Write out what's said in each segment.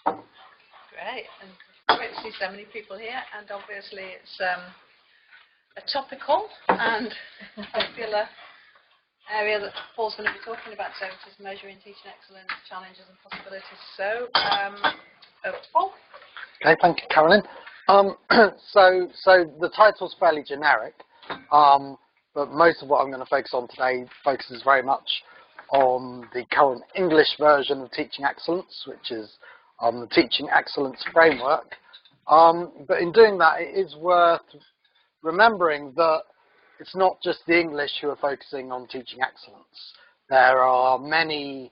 Great, and great to see so many people here, and obviously it's a topical and popular area that Paul's going to be talking about, so it is measuring teaching excellence, challenges and possibilities. So, over to Paul. Okay, thank you, Carolyn. So the title's fairly generic, but most of what I'm going to focus on today focuses very much on the current English version of teaching excellence, which is the teaching excellence framework. But in doing that, it is worth remembering that it's not just the English who are focusing on teaching excellence. There are many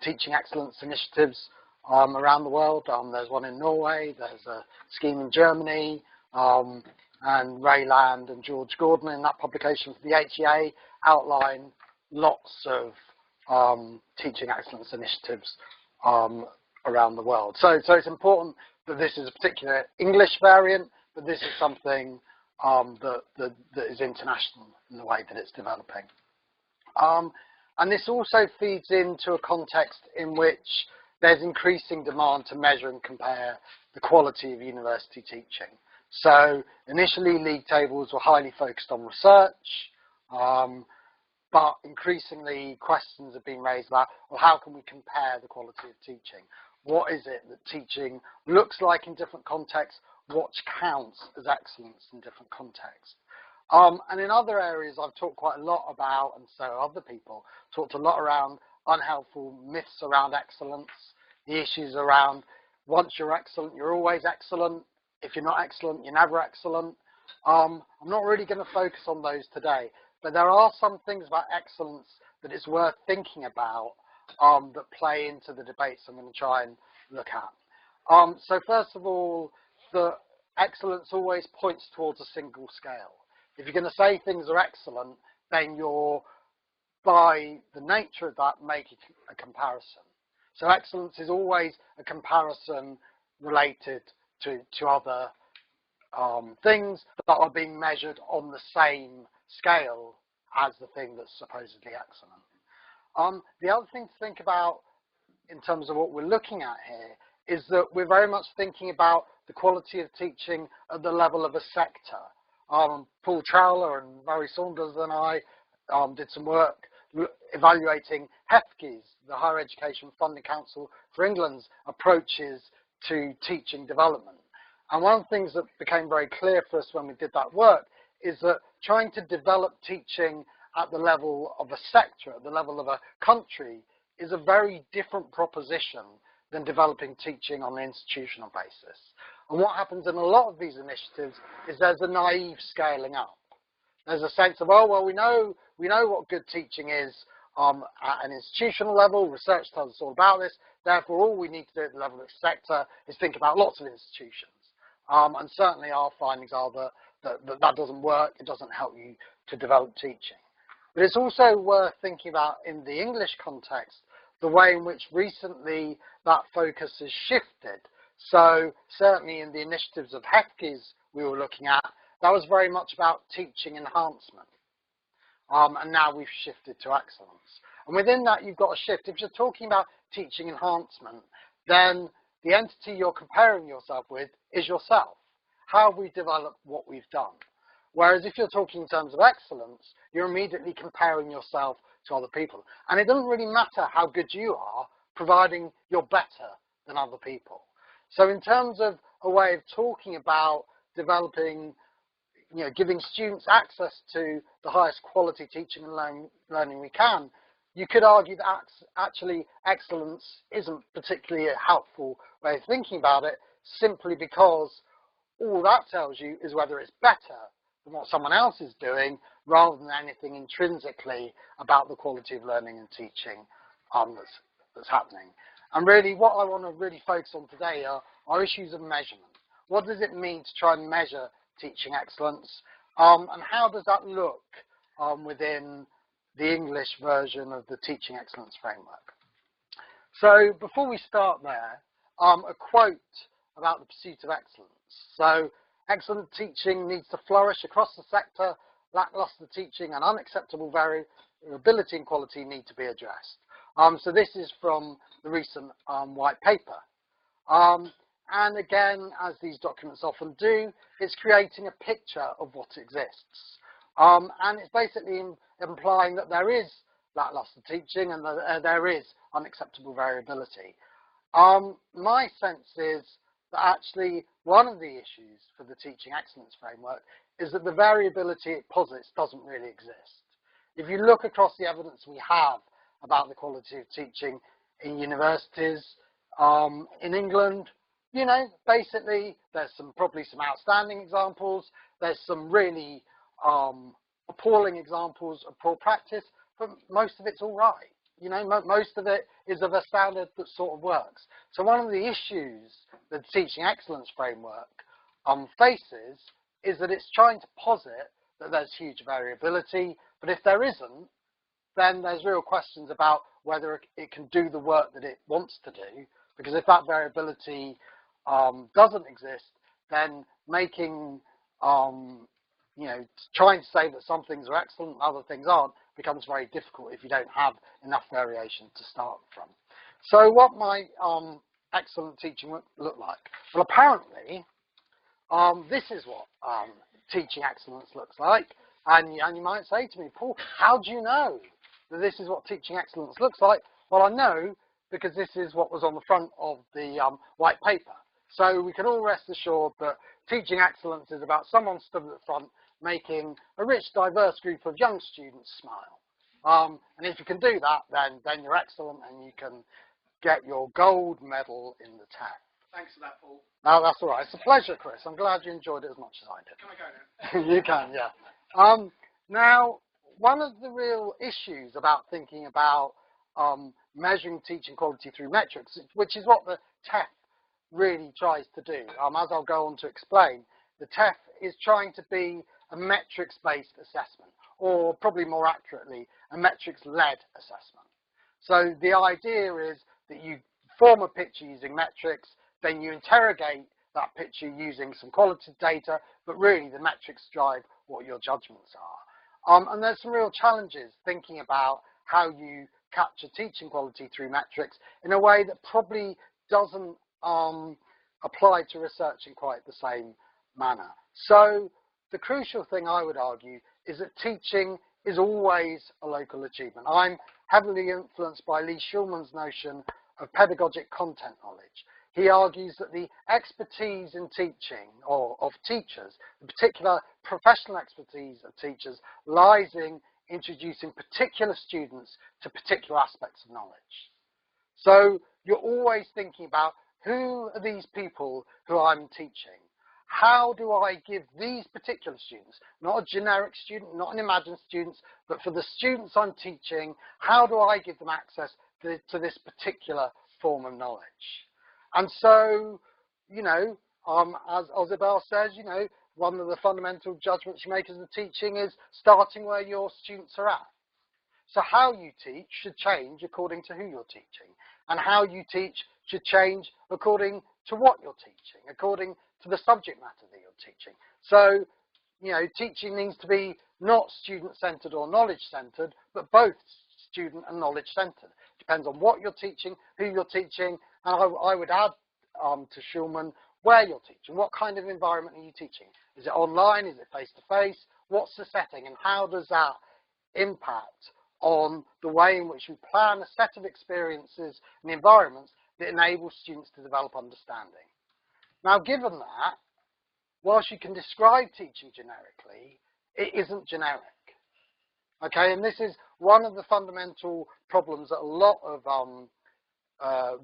teaching excellence initiatives around the world. There's one in Norway, there's a scheme in Germany, and Ray Land and George Gordon in that publication for the HEA outline lots of teaching excellence initiatives around the world. So it's important that this is a particular English variant, but this is something that is international in the way that it's developing. And this also feeds into a context in which there's increasing demand to measure and compare the quality of university teaching. So initially, league tables were highly focused on research, but increasingly questions have been raised about, well, how can we compare the quality of teaching? What is it that teaching looks like in different contexts? What counts as excellence in different contexts? And in other areas, I've talked quite a lot about, and so other people talked a lot around unhelpful myths around excellence, the issues around once you're excellent, you're always excellent. If you're not excellent, you're never excellent. I'm not really going to focus on those today, but there are some things about excellence that it's worth thinking about that play into the debates I'm going to try and look at. So first of all, the excellence always points towards a single scale. If you're going to say things are excellent, then you're, by the nature of that, making a comparison. So excellence is always a comparison related to other things that are being measured on the same scale as the thing that's supposedly excellent. The other thing to think about in terms of what we're looking at here is that we're very much thinking about the quality of teaching at the level of a sector. Paul Trowler and Murray Saunders and I did some work evaluating HEFCE's, the Higher Education Funding Council for England's approaches to teaching development. And one of the things that became very clear for us when we did that work is that trying to develop teaching at the level of a sector, at the level of a country, is a very different proposition than developing teaching on an institutional basis. And what happens in a lot of these initiatives is there's a naive scaling up. There's a sense of, oh, well, we know what good teaching is at an institutional level. Research tells us all about this. Therefore, all we need to do at the level of the sector is think about lots of institutions. And certainly our findings are that doesn't work. It doesn't help you to develop teaching. But it's also worth thinking about, in the English context, the way in which recently that focus has shifted. So certainly in the initiatives of HEFCE's we were looking at, that was very much about teaching enhancement. And now we've shifted to excellence. And within that, you've got a shift. If you're talking about teaching enhancement, then the entity you're comparing yourself with is yourself. How have we developed what we've done? Whereas if you're talking in terms of excellence, you're immediately comparing yourself to other people. And it doesn't really matter how good you are, providing you're better than other people. So in terms of a way of talking about developing, giving students access to the highest quality teaching and learning we can, you could argue that actually excellence isn't particularly a helpful way of thinking about it, simply because all that tells you is whether it's better than what someone else is doing, rather than anything intrinsically about the quality of learning and teaching that's happening. And really, what I want to really focus on today are issues of measurement. What does it mean to try and measure teaching excellence? And how does that look within the English version of the Teaching Excellence Framework? So before we start there, a quote about the pursuit of excellence. So, excellent teaching needs to flourish across the sector. Lackluster teaching and unacceptable variability in quality need to be addressed. So this is from the recent white paper. And again, as these documents often do, it's creating a picture of what exists. And it's basically implying that there is lackluster teaching and that there is unacceptable variability. My sense is that actually one of the issues for the teaching excellence framework is that the variability it posits doesn't really exist. If you look across the evidence we have about the quality of teaching in universities in England, you know, basically there's probably some outstanding examples, there's some really appalling examples of poor practice, but most of it's all right. You know, most of it is of a standard that sort of works. So one of the issues that the teaching excellence framework faces is that it's trying to posit that there's huge variability, but if there isn't, then there's real questions about whether it can do the work that it wants to do, because if that variability doesn't exist, then making, you know, trying to say that some things are excellent and other things aren't becomes very difficult if you don't have enough variation to start from. So what might excellent teaching look like? Well, apparently, this is what teaching excellence looks like. And you might say to me, Paul, how do you know that this is what teaching excellence looks like? Well, I know because this is what was on the front of the white paper. So we can all rest assured that teaching excellence is about someone stood at the front making a rich, diverse group of young students smile. And if you can do that, then you're excellent and you can get your gold medal in the test. Thanks for that, Paul. No, that's all right. It's a pleasure, Chris. I'm glad you enjoyed it as much as I did. Can I go now? You can, yeah. Now, one of the real issues about thinking about measuring teaching quality through metrics, which is what the TEF really tries to do, as I'll go on to explain, the TEF is trying to be a metrics-based assessment, or probably more accurately, a metrics-led assessment. So the idea is that you form a picture using metrics, then you interrogate that picture using some qualitative data, but really the metrics drive what your judgments are. And there's some real challenges thinking about how you capture teaching quality through metrics in a way that probably doesn't apply to research in quite the same manner. So the crucial thing I would argue is that teaching is always a local achievement. I'm heavily influenced by Lee Shulman's notion of pedagogic content knowledge. He argues that the expertise in teaching, or of teachers, the particular professional expertise of teachers, lies in introducing particular students to particular aspects of knowledge. So you're always thinking about who are these people who I'm teaching? How do I give these particular students, not a generic student, not an imagined students, but for the students I'm teaching, how do I give them access to this particular form of knowledge? And so, you know, as Isabel says, you know, one of the fundamental judgments you make as a teaching is starting where your students are at. So how you teach should change according to who you're teaching. And how you teach should change according to what you're teaching, according to the subject matter that you're teaching. So, you know, teaching needs to be not student-centered or knowledge-centered, but both student and knowledge-centered. Depends on what you're teaching, who you're teaching, and I would add to Shulman, where you're teaching. What kind of environment are you teaching? Is it online? Is it face-to-face? What's the setting? And how does that impact on the way in which we plan a set of experiences and environments that enable students to develop understanding? Now, given that, whilst you can describe teaching generically, it isn't generic. Okay, and this is one of the fundamental problems that a lot of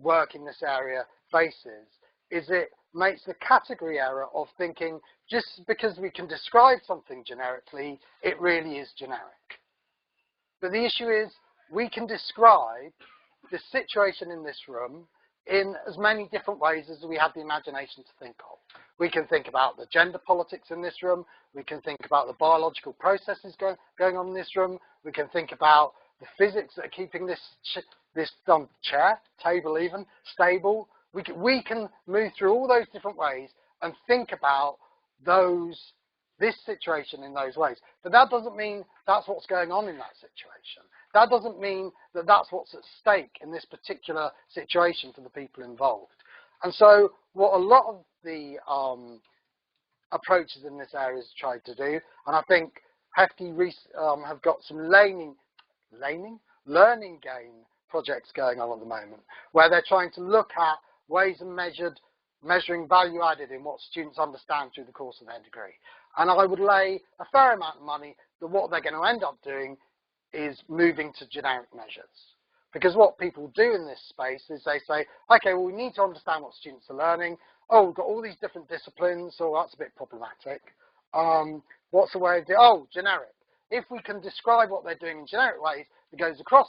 work in this area faces, is it makes the category error of thinking just because we can describe something generically, it really is generic. But the issue is we can describe the situation in this room in as many different ways as we have the imagination to think of. We can think about the gender politics in this room. We can think about the biological processes going on in this room. We can think about the physics that are keeping this chair, table even, stable. We can move through all those different ways and think about this situation in those ways. But that doesn't mean that's what's going on in that situation. That doesn't mean that that's what's at stake in this particular situation for the people involved. And so what a lot of the approaches in this area has tried to do, and I think Hefty have got some learning gain projects going on at the moment, where they're trying to look at ways of measuring value added in what students understand through the course of their degree. And I would lay a fair amount of money that what they're going to end up doing is moving to generic measures. Because what people do in this space is they say, okay, well, we need to understand what students are learning. Oh, we've got all these different disciplines, so that's a bit problematic. What's the way of doing? Oh, generic. If we can describe what they're doing in generic ways that goes across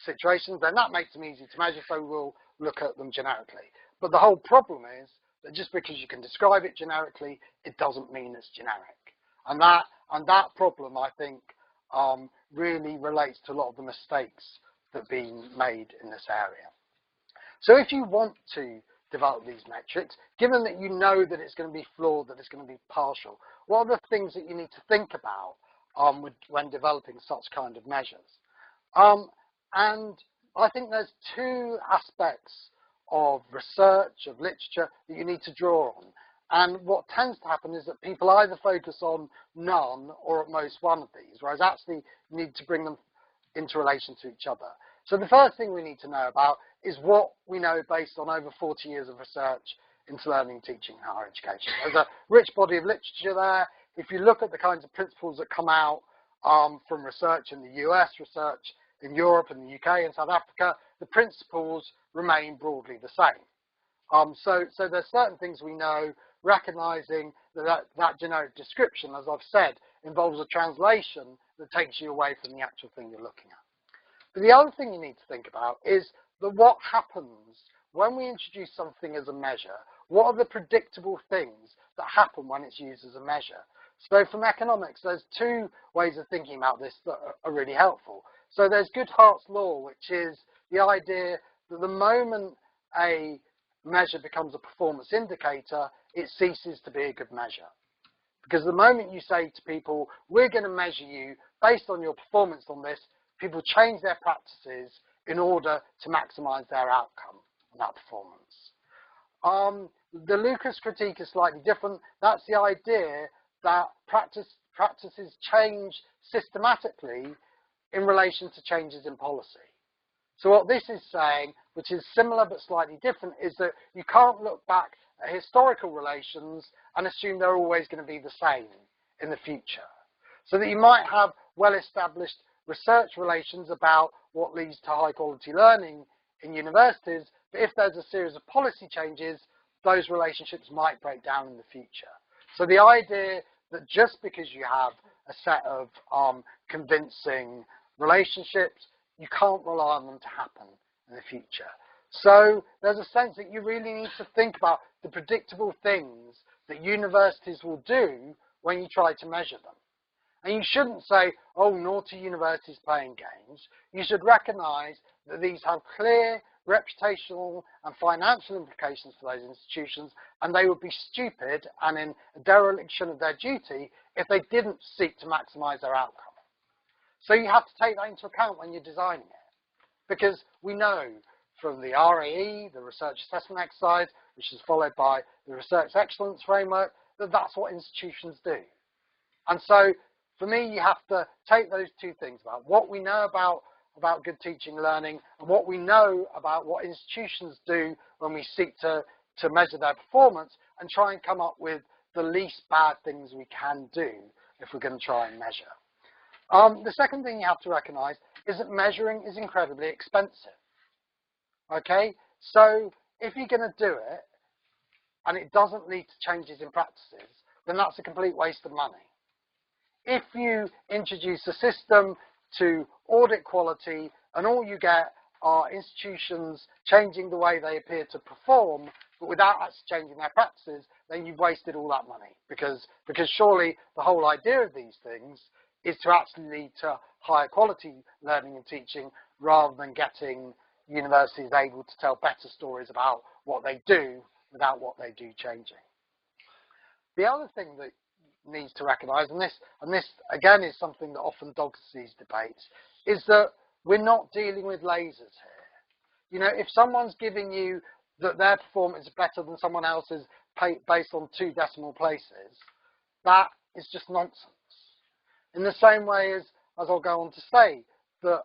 situations, then that makes them easy to measure, so we'll look at them generically. But the whole problem is that just because you can describe it generically, it doesn't mean it's generic. And that problem, I think, really relates to a lot of the mistakes that have been made in this area. So if you want to develop these metrics, given that you know that it's going to be flawed, that it's going to be partial, what are the things that you need to think about when developing such kind of measures? And I think there's two aspects of research, of literature, that you need to draw on. And what tends to happen is that people either focus on none or at most one of these, whereas actually you need to bring them into relation to each other. So the first thing we need to know about is what we know based on over 40 years of research into learning and teaching in higher education. There's a rich body of literature there. If you look at the kinds of principles that come out from research in the US, research in Europe and the UK and South Africa, the principles remain broadly the same. So there's certain things we know, recognizing that generic description, as I've said, involves a translation that takes you away from the actual thing you're looking at. But the other thing you need to think about is that what happens when we introduce something as a measure. What are the predictable things that happen when it's used as a measure? So from economics, there's two ways of thinking about this that are really helpful. So there's Goodhart's law, which is the idea that the moment a measure becomes a performance indicator, it ceases to be a good measure. Because the moment you say to people, we're going to measure you based on your performance on this, people change their practices in order to maximize their outcome and that performance. The Lucas critique is slightly different. That's the idea that practices change systematically in relation to changes in policy. So what this is saying, which is similar but slightly different, is that you can't look back at historical relations and assume they're always going to be the same in the future. So that you might have well-established research relations about what leads to high-quality learning in universities, but if there's a series of policy changes, those relationships might break down in the future. So the idea that just because you have a set of convincing relationships, you can't rely on them to happen in the future. So there's a sense that you really need to think about the predictable things that universities will do when you try to measure them. And you shouldn't say, oh, naughty universities playing games. You should recognize that these have clear reputational and financial implications for those institutions, and they would be stupid and in a dereliction of their duty if they didn't seek to maximize their outcome. So you have to take that into account when you're designing it. Because we know from the RAE, the Research Assessment Exercise, which is followed by the Research Excellence Framework, that that's what institutions do. And so, for me, you have to take those two things about what we know about good teaching and learning and what we know about what institutions do when we seek to measure their performance and try and come up with the least bad things we can do if we're going to try and measure. The second thing you have to recognize is that measuring is incredibly expensive. Okay? So if you're going to do it and it doesn't lead to changes in practices, then that's a complete waste of money. If you introduce a system to audit quality and all you get are institutions changing the way they appear to perform, but without actually changing their practices, then you've wasted all that money. Because surely the whole idea of these things is to actually lead to higher quality learning and teaching rather than getting universities able to tell better stories about what they do without what they do changing. The other thing that needs to recognise, and this again is something that often dogs these debates, is that we're not dealing with lasers here. You know, if someone's giving you that their performance is better than someone else's based on 2 decimal places, that is just nonsense. In the same way as I'll go on to say, that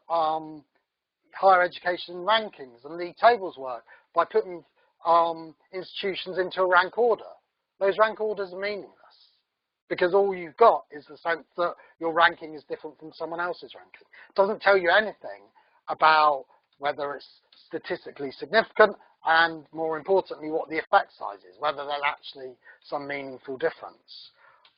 higher education rankings and league tables work by putting institutions into a rank order. Those rank orders are meaningless because all you've got is the sense that your ranking is different from someone else's ranking. It doesn't tell you anything about whether it's statistically significant and, more importantly, what the effect size is, whether there's actually some meaningful difference.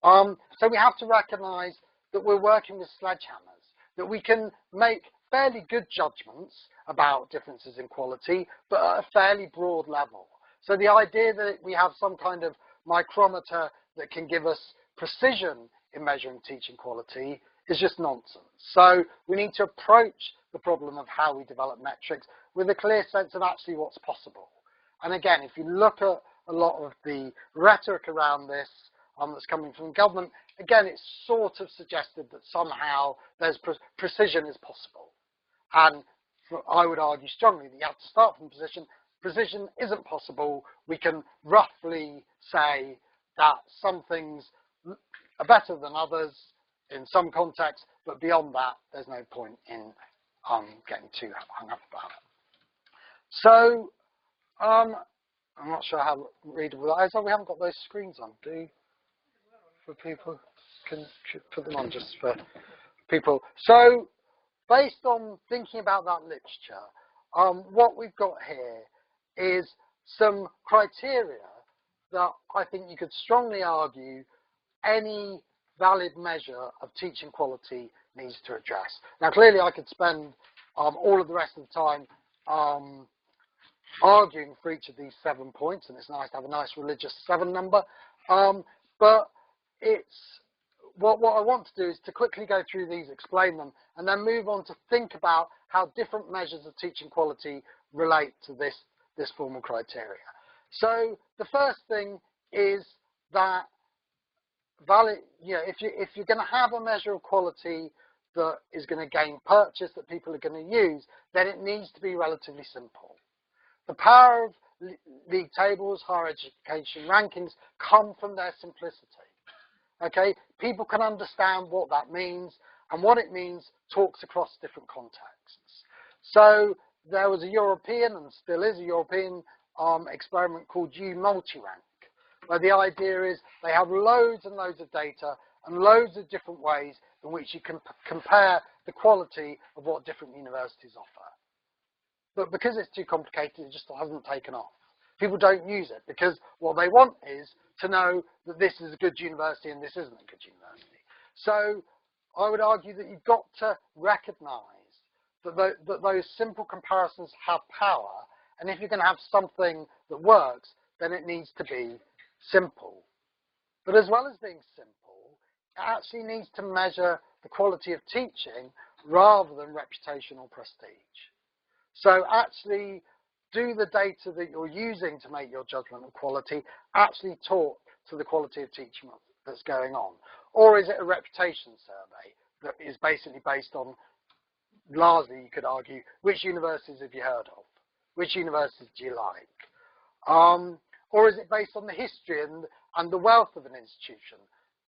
So we have to recognise that we're working with sledgehammers, that we can make fairly good judgments about differences in quality, but at a fairly broad level. So the idea that we have some kind of micrometer that can give us precision in measuring teaching quality is just nonsense. So we need to approach the problem of how we develop metrics with a clear sense of actually what's possible. And again, if you look at a lot of the rhetoric around this that's coming from government, again, it's sort of suggested that somehow there's precision is possible. And I would argue strongly that you have to start from position. Precision isn't possible. We can roughly say that some things are better than others in some contexts, but beyond that, there's no point in getting too hung up about it. So, I'm not sure how readable that is. Oh, we haven't got those screens on, do you? For people, should put them on just for people. So, based on thinking about that literature, what we've got here is some criteria that I think you could strongly argue any valid measure of teaching quality needs to address. Now, clearly, I could spend all of the rest of the time arguing for each of these 7 points, and it's nice to have a nice religious 7 number. But it's what I want to do is to quickly go through these, explain them, and then move on to think about how different measures of teaching quality relate to this formal criteria. So the first thing is that if you're going to have a measure of quality that is going to gain purchase, that people are going to use, then it needs to be relatively simple. The power of league tables, higher education rankings come from their simplicity. Okay, people can understand what that means, and what it means talks across different contexts. So there was a European, and still is a European, experiment called U-Multirank, where the idea is they have loads and loads of data and loads of different ways in which you can compare the quality of what different universities offer. But because it's too complicated, it just hasn't taken off. People don't use it because what they want is to know that this is a good university and this isn't a good university. So I would argue that you've got to recognise that those simple comparisons have power, and if you're going to have something that works, then it needs to be simple. But as well as being simple, it actually needs to measure the quality of teaching rather than reputation or prestige. So actually, do the data that you're using to make your judgment of quality actually talk to the quality of teaching that's going on? Or is it a reputation survey that is basically based on, largely you could argue, which universities have you heard of? Which universities do you like? Or is it based on the history and the wealth of an institution,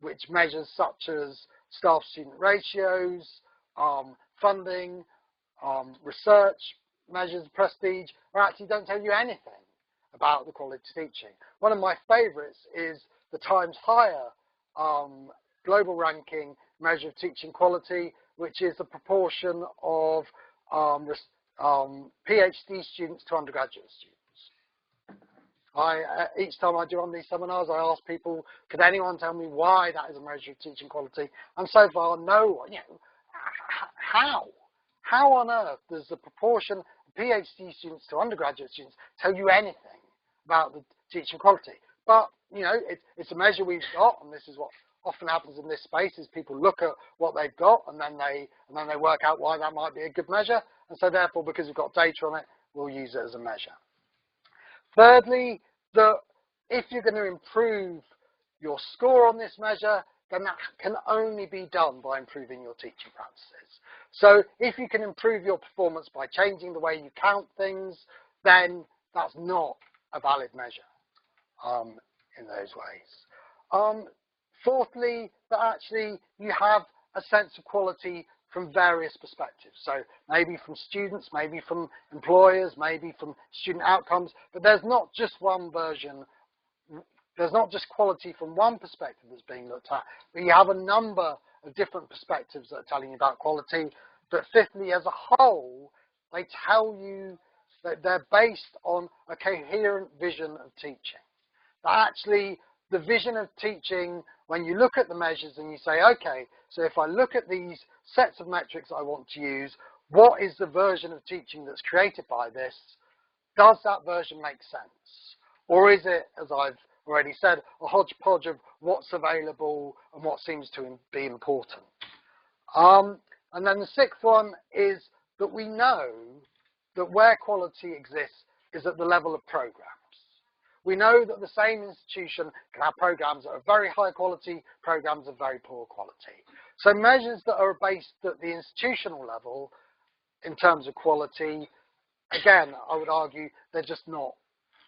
which measures such as staff-student ratios, funding, research, measures of prestige, or actually don't tell you anything about the quality of teaching. One of my favourites is the Times Higher global ranking measure of teaching quality, which is the proportion of PhD students to undergraduate students. Each time I do on these seminars, I ask people, could anyone tell me why that is a measure of teaching quality? And so far, no one. How? How on earth does the proportion of PhD students to undergraduate students tell you anything about the teaching quality? But, it's a measure we've got, and this is what often happens in this space, is people look at what they've got, and then they work out why that might be a good measure. And so therefore, because we've got data on it, we'll use it as a measure. Thirdly, that if you're going to improve your score on this measure, then that can only be done by improving your teaching practices. So if you can improve your performance by changing the way you count things, then that's not a valid measure in those ways. Fourthly, that actually you have a sense of quality from various perspectives. So maybe from students, maybe from employers, maybe from student outcomes, but there's not just one version. There's not just quality from one perspective that's being looked at, but you have a number of different perspectives that are telling you about quality. But fifthly, as a whole, they tell you that they're based on a coherent vision of teaching. That actually, the vision of teaching, when you look at the measures and you say, okay, so if I look at these sets of metrics I want to use, what is the version of teaching that's created by this? Does that version make sense? Or is it, as I've already said, a hodgepodge of what's available and what seems to be important? And then the sixth one is that we know that where quality exists is at the level of programs. We know that the same institution can have programs that are very high quality, programs of very poor quality. So measures that are based at the institutional level in terms of quality, again, I would argue they're just not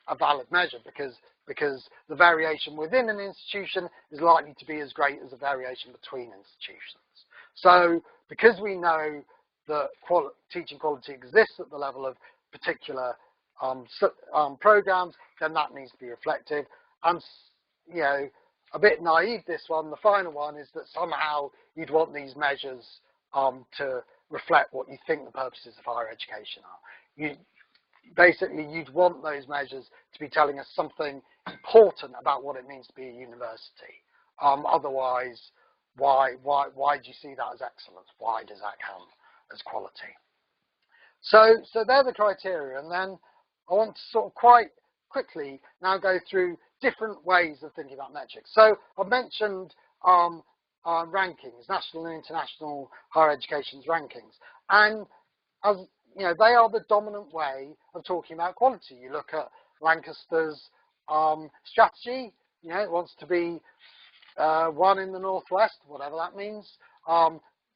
a valid measure because the variation within an institution is likely to be as great as the variation between institutions. So because we know that teaching quality exists at the level of particular programs, then that needs to be reflective. And, you know, a bit naive, this one, the final one, is that somehow you'd want these measures to reflect what you think the purposes of higher education are. Basically, you'd want those measures to be telling us something important about what it means to be a university. Otherwise, why do you see that as excellence? Why does that count as quality? So they're the criteria, and then I want to sort of quite quickly now go through different ways of thinking about metrics. So I've mentioned rankings, national and international higher education's rankings, and as you know, they are the dominant way of talking about quality. You look at Lancaster's strategy. You know, it wants to be 1 in the Northwest, whatever that means,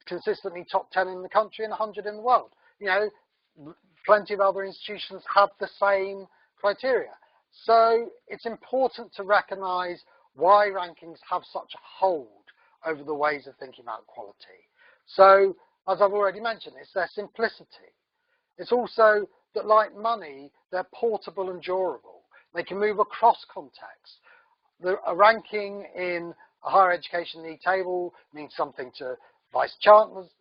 consistently top 10 in the country and 100 in the world. You know, plenty of other institutions have the same criteria. So it's important to recognize why rankings have such a hold over the ways of thinking about quality. So, as I've already mentioned, it's their simplicity. It's also that, like money, they're portable and durable. They can move across contexts. A ranking in a higher education league table means something to vice chancellors,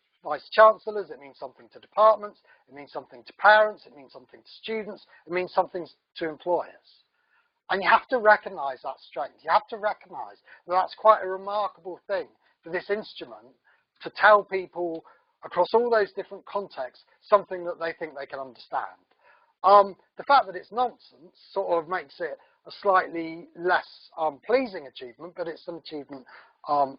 it means something to departments, it means something to parents, it means something to students, it means something to employers. And you have to recognize that strength. You have to recognize that that's quite a remarkable thing for this instrument to tell people across all those different contexts something that they think they can understand. The fact that it's nonsense sort of makes it a slightly less pleasing achievement, but it's an achievement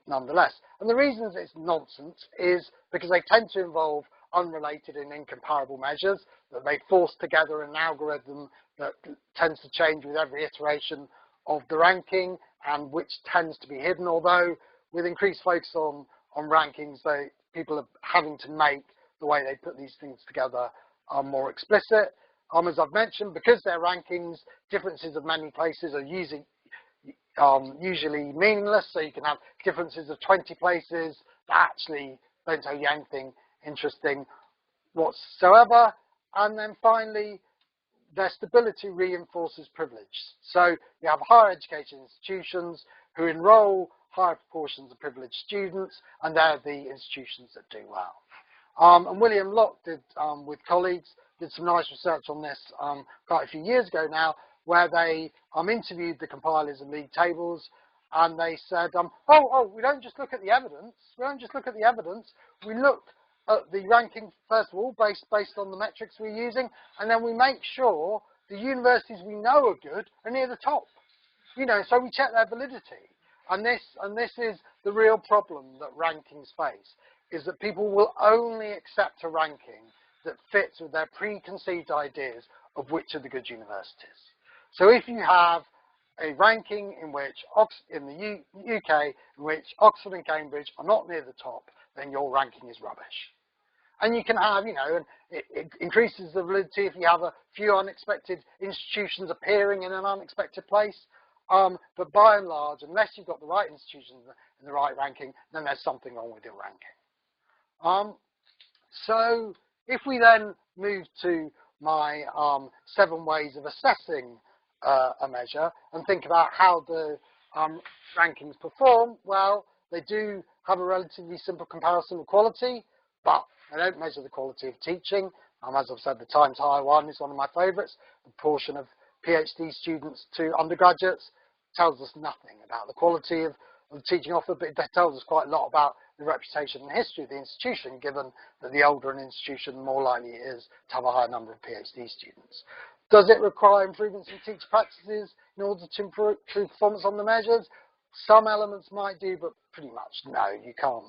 nonetheless. And the reasons it's nonsense is because they tend to involve unrelated and incomparable measures, that they force together an algorithm that tends to change with every iteration of the ranking and which tends to be hidden, although with increased focus on rankings, people are having to make the way they put these things together more explicit. As I've mentioned, because they're rankings, differences of many places are usually meaningless, so you can have differences of 20 places that actually don't tell you anything interesting whatsoever. And then finally, their stability reinforces privilege. So you have higher education institutions who enroll higher proportions of privileged students, and they're the institutions that do well. And William Locke did, with colleagues, did some nice research on this quite a few years ago now, where they interviewed the compilers of league tables, and they said, we don't just look at the evidence. We don't just look at the evidence. We look at the ranking, first of all, based on the metrics we're using, and then we make sure the universities we know are good are near the top. You know, so we check their validity. And this is the real problem that rankings face, is that people will only accept a ranking that fits with their preconceived ideas of which are the good universities. So if you have a ranking in which, in the UK, in which Oxford and Cambridge are not near the top, then your ranking is rubbish. And you can have, and it increases the validity if you have a few unexpected institutions appearing in an unexpected place. But by and large, unless you've got the right institutions and the right ranking, then there's something wrong with your ranking. So if we then move to my 7 ways of assessing a measure and think about how the rankings perform, well, they do have a relatively simple comparison of quality, but they don't measure the quality of teaching. As I've said, the Times Higher one is one of my favourites. The proportion of PhD students to undergraduates tells us nothing about the quality of the teaching offered, but it tells us quite a lot about the reputation and history of the institution, given that the older an institution, the more likely it is to have a higher number of PhD students. Does it require improvements in teacher practices in order to improve performance on the measures? Some elements might do, but pretty much no, you can't.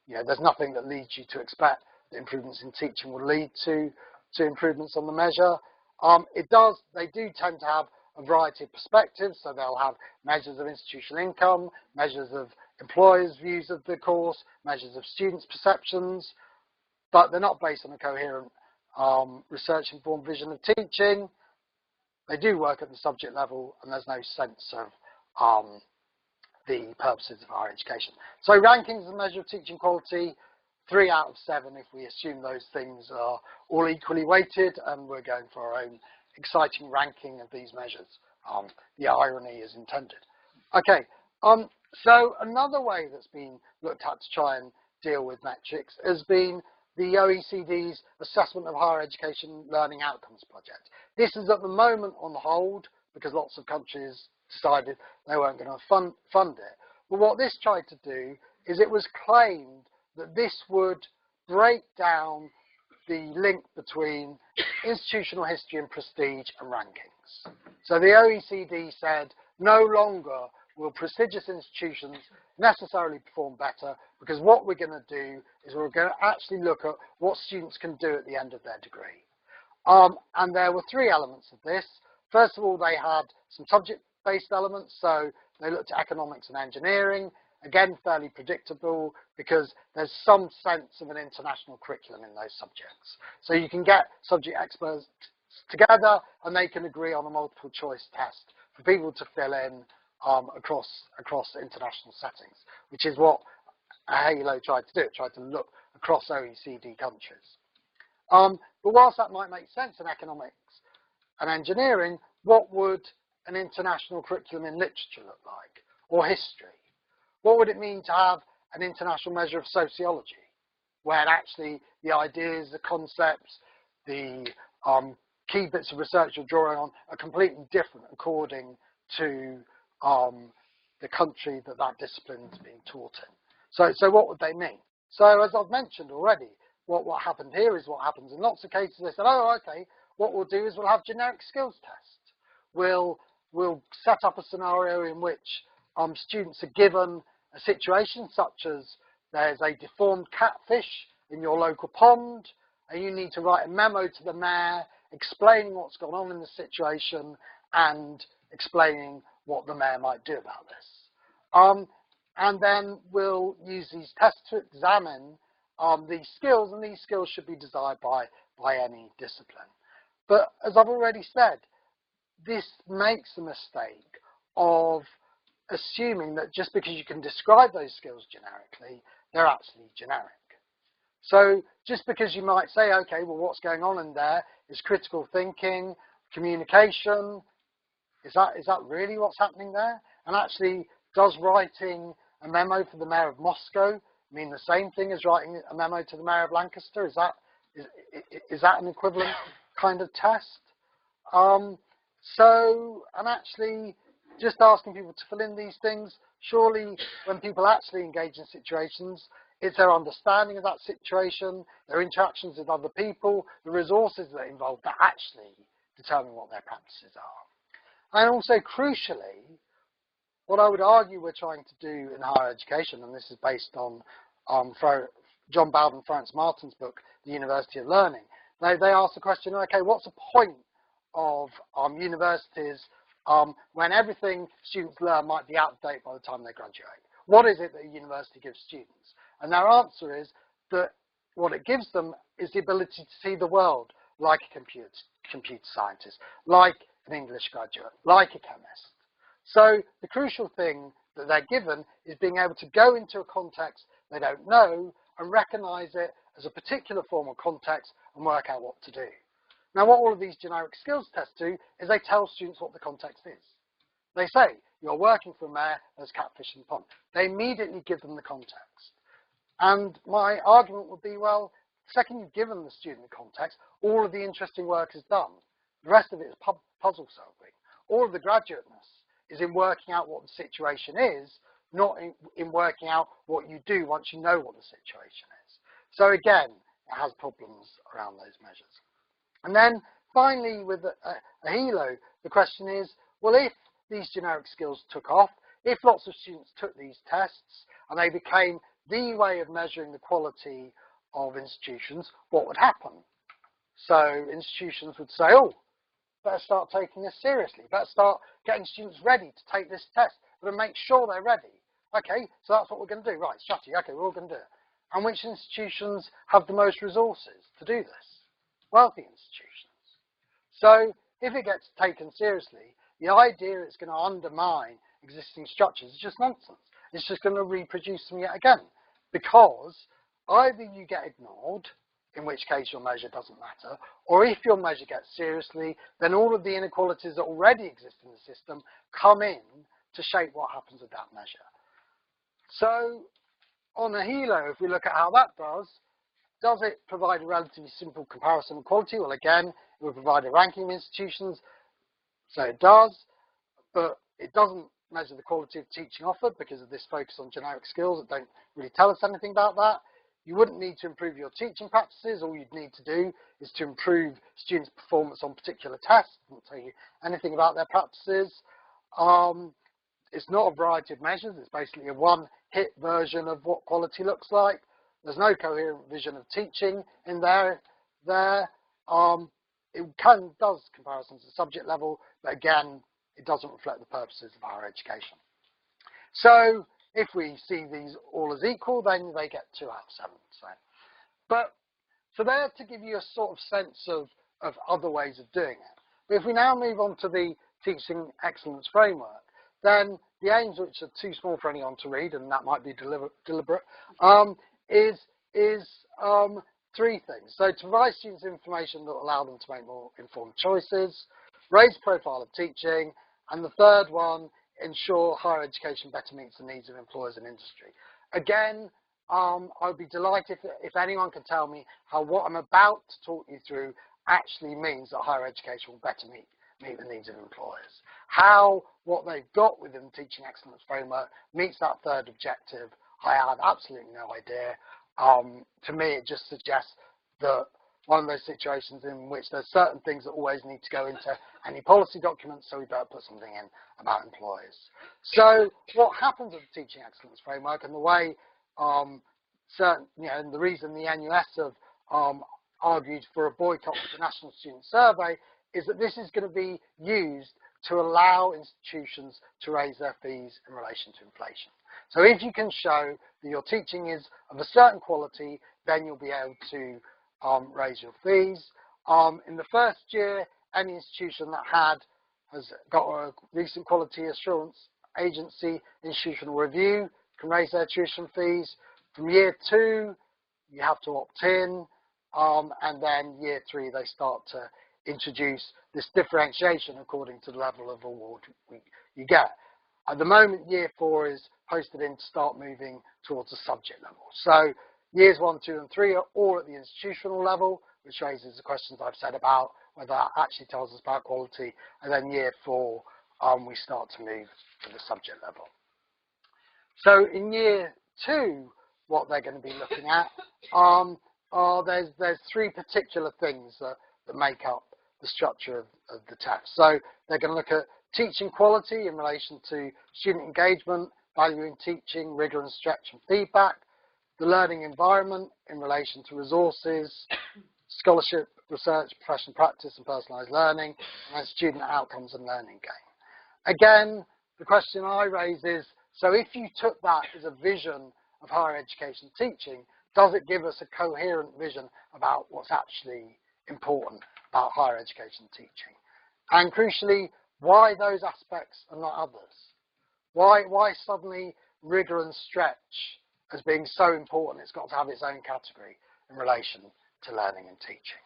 There's nothing that leads you to expect that improvements in teaching will lead to improvements on the measure. They do tend to have a variety of perspectives, so they'll have measures of institutional income, measures of employers' views of the course, measures of students' perceptions, but they're not based on a coherent research-informed vision of teaching. They do work at the subject level, and there's no sense of the purposes of higher education. So rankings as a measure of teaching quality, 3 out of 7 if we assume those things are all equally weighted, and we're going for our own exciting ranking of these measures. The irony is intended. Okay, so another way that's been looked at to try and deal with metrics has been the OECD's Assessment of Higher Education Learning Outcomes project. This is at the moment on hold because lots of countries decided they weren't going to fund it. But what this tried to do is it was claimed that this would break down the link between institutional history and prestige and rankings. So the OECD said no longer will prestigious institutions necessarily perform better, because what we're going to do is we're going to actually look at what students can do at the end of their degree. And there were 3 elements of this. First of all, they had some subject-based elements, so they looked at economics and engineering. Again, fairly predictable, because there's some sense of an international curriculum in those subjects. So you can get subject experts together and they can agree on a multiple choice test for people to fill in across international settings, which is what Halo tried to do. It tried to look across OECD countries. But whilst that might make sense in economics and engineering, what would an international curriculum in literature look like, or history? What would it mean to have an international measure of sociology, where actually the ideas, the concepts, the key bits of research you're drawing on are completely different according to the country that discipline is being taught in? So what would they mean? So as I've mentioned already, what happened here is what happens in lots of cases. They said, oh, okay, what we'll do is we'll have generic skills tests. We'll set up a scenario in which students are given a situation such as there's a deformed catfish in your local pond, and you need to write a memo to the mayor explaining what's gone on in the situation and explaining what the mayor might do about this. And then we'll use these tests to examine these skills, and these skills should be desired by any discipline. But as I've already said, this makes the mistake of assuming that just because you can describe those skills generically, they're actually generic. So just because you might say, okay, well, what's going on in there is critical thinking, communication, is that really what's happening there? And actually, does writing a memo for the mayor of Moscow mean the same thing as writing a memo to the mayor of Lancaster? Is that an equivalent kind of test? And actually, just asking people to fill in these things, surely when people actually engage in situations, it's their understanding of that situation, their interactions with other people, the resources that are involved that actually determine what their practices are. And also, crucially, what I would argue we're trying to do in higher education, and this is based on John Bowden and Florence Martin's book, The University of Learning, they ask the question, okay, what's the point of universities when everything students learn might be out of date by the time they graduate? What is it that a university gives students? And their answer is that what it gives them is the ability to see the world like a computer scientist, like an English graduate, like a chemist. So the crucial thing that they're given is being able to go into a context they don't know and recognise it as a particular form of context and work out what to do. Now, what all of these generic skills tests do is they tell students what the context is. They say, you're working for a mayor, there's catfish in the pond. They immediately give them the context. And my argument would be, well, the second you've given the student the context, all of the interesting work is done. The rest of it is puzzle solving. All of the graduateness is in working out what the situation is, not in working out what you do once you know what the situation is. So again, it has problems around those measures. And then finally, with a HELO, the question is, well, if these generic skills took off, if lots of students took these tests and they became the way of measuring the quality of institutions, what would happen? So institutions would say, oh, better start taking this seriously, better start getting students ready to take this test, but make sure they're ready. Okay, so that's what we're going to do. Right, strategy, okay, we're all going to do it. And which institutions have the most resources to do this? Wealthy institutions. So if it gets taken seriously, the idea it's going to undermine existing structures is just nonsense. It's just going to reproduce them yet again, because either you get ignored, in which case your measure doesn't matter, or if your measure gets seriously, then all of the inequalities that already exist in the system come in to shape what happens with that measure. So on a HELO, if we look at how that does it provide a relatively simple comparison of quality? Well, again, it will provide a ranking of institutions, so it does, but it doesn't measure the quality of teaching offered because of this focus on generic skills that don't really tell us anything about that. You wouldn't need to improve your teaching practices. All you'd need to do is to improve students' performance on particular tests. It doesn't tell you anything about their practices. It's not a variety of measures. It's basically a one-hit version of what quality looks like. There's no coherent vision of teaching in there. It does comparisons at subject level, but again, it doesn't reflect the purposes of higher education. So if we see these all as equal, then they get 2 out of 7. So there to give you a sort of sense of other ways of doing it. But if we now move on to the teaching excellence framework, then the aims, which are too small for anyone to read, and that might be deliberate, is 3 things. So to provide students information that will allow them to make more informed choices, raise profile of teaching, and the third one, ensure higher education better meets the needs of employers and industry. Again, I would be delighted if anyone can tell me how what I'm about to talk you through actually means that higher education will better meet the needs of employers. How what they've got within the Teaching Excellence Framework meets that third objective, I have absolutely no idea. To me, it just suggests that one of those situations in which there's certain things that always need to go into any policy documents, so we better put something in about employers. So what happens with the Teaching Excellence Framework, and the way and the reason the NUS have argued for a boycott of the National Student Survey is that this is going to be used to allow institutions to raise their fees in relation to inflation. So if you can show that your teaching is of a certain quality, then you'll be able to raise your fees. In the first year, any institution that has got a recent quality assurance agency institutional review can raise their tuition fees. From year 2, you have to opt in, and then year 3, they start to introduce this differentiation according to the level of award you get. At the moment, year 4 is posted in to start moving towards the subject level. So years 1, 2, and 3 are all at the institutional level, which raises the questions I've said about whether that actually tells us about quality. And then year 4, we start to move to the subject level. So in year 2, what they're going to be looking at there's 3 particular things that make up the structure of the test. So they're going to look at teaching quality in relation to student engagement, value in teaching, rigor and stretch and feedback, the learning environment in relation to resources, scholarship, research, professional practice and personalised learning, and then student outcomes and learning gain. Again, the question I raise is, so if you took that as a vision of higher education teaching, does it give us a coherent vision about what's actually important about higher education teaching? And crucially, why those aspects and not others? Why suddenly rigour and stretch as being so important? It's got to have its own category in relation to learning and teaching.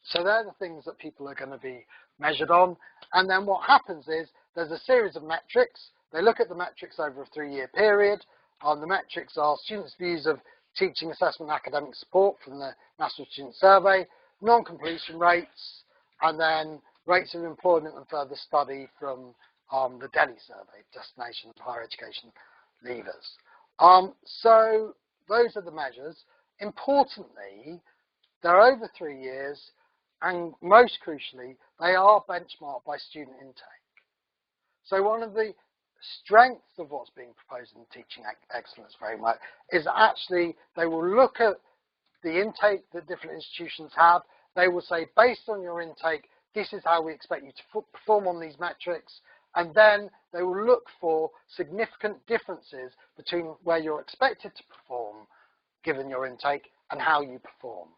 So they're the things that people are going to be measured on. And then what happens is there's a series of metrics. They look at the metrics over a 3-year period. The metrics are students' views of teaching, assessment, and academic support from the National Student Survey, non-completion rates, and then rates of employment and further study from the Delhi Survey, Destination of Higher Education Leavers. So those are the measures. Importantly, they're over 3 years, and most crucially, they are benchmarked by student intake. So one of the strengths of what's being proposed in the Teaching Excellence Framework is that actually they will look at the intake that different institutions have. They will say, based on your intake, this is how we expect you to perform on these metrics. And then they will look for significant differences between where you're expected to perform, given your intake, and how you perform.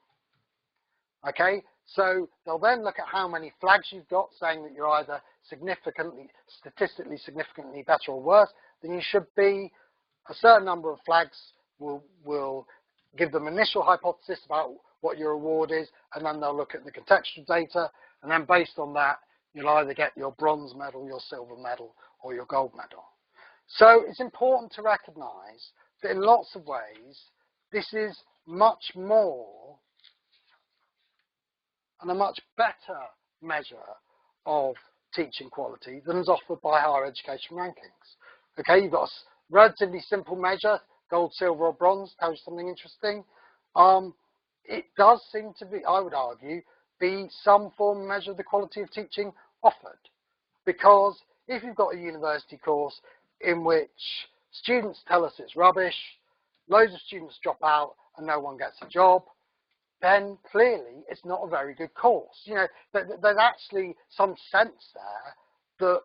Okay, so they'll then look at how many flags you've got, saying that you're either statistically significantly better or worse than you should be. A certain number of flags will give them initial hypothesis about what your award is, and then they'll look at the contextual data, and then based on that, you'll either get your bronze medal, your silver medal, or your gold medal. So it's important to recognise that in lots of ways, this is much more and a much better measure of teaching quality than is offered by higher education rankings. Okay, you've got a relatively simple measure, gold, silver, or bronze, tells you something interesting. It does seem to be, I would argue, be some form of measure of the quality of teaching offered. Because if you've got a university course in which students tell us it's rubbish, loads of students drop out and no one gets a job, then clearly it's not a very good course. You know, there's actually some sense there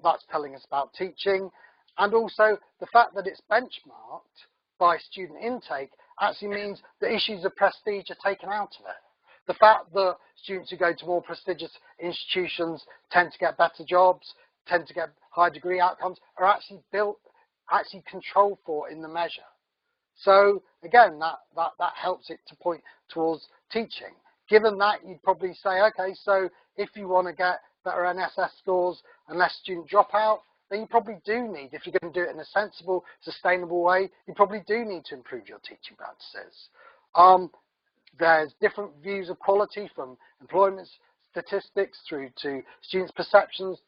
that's telling us about teaching, and also the fact that it's benchmarked by student intake actually means that issues of prestige are taken out of it. The fact that students who go to more prestigious institutions tend to get better jobs, tend to get high degree outcomes, are actually controlled for in the measure. So again, that helps it to point towards teaching. Given that, you'd probably say, okay, so if you want to get better NSS scores and less student dropout, then you probably do need, if you're going to do it in a sensible, sustainable way, you probably do need to improve your teaching practices. There's different views of quality, from employment statistics through to students' perceptions,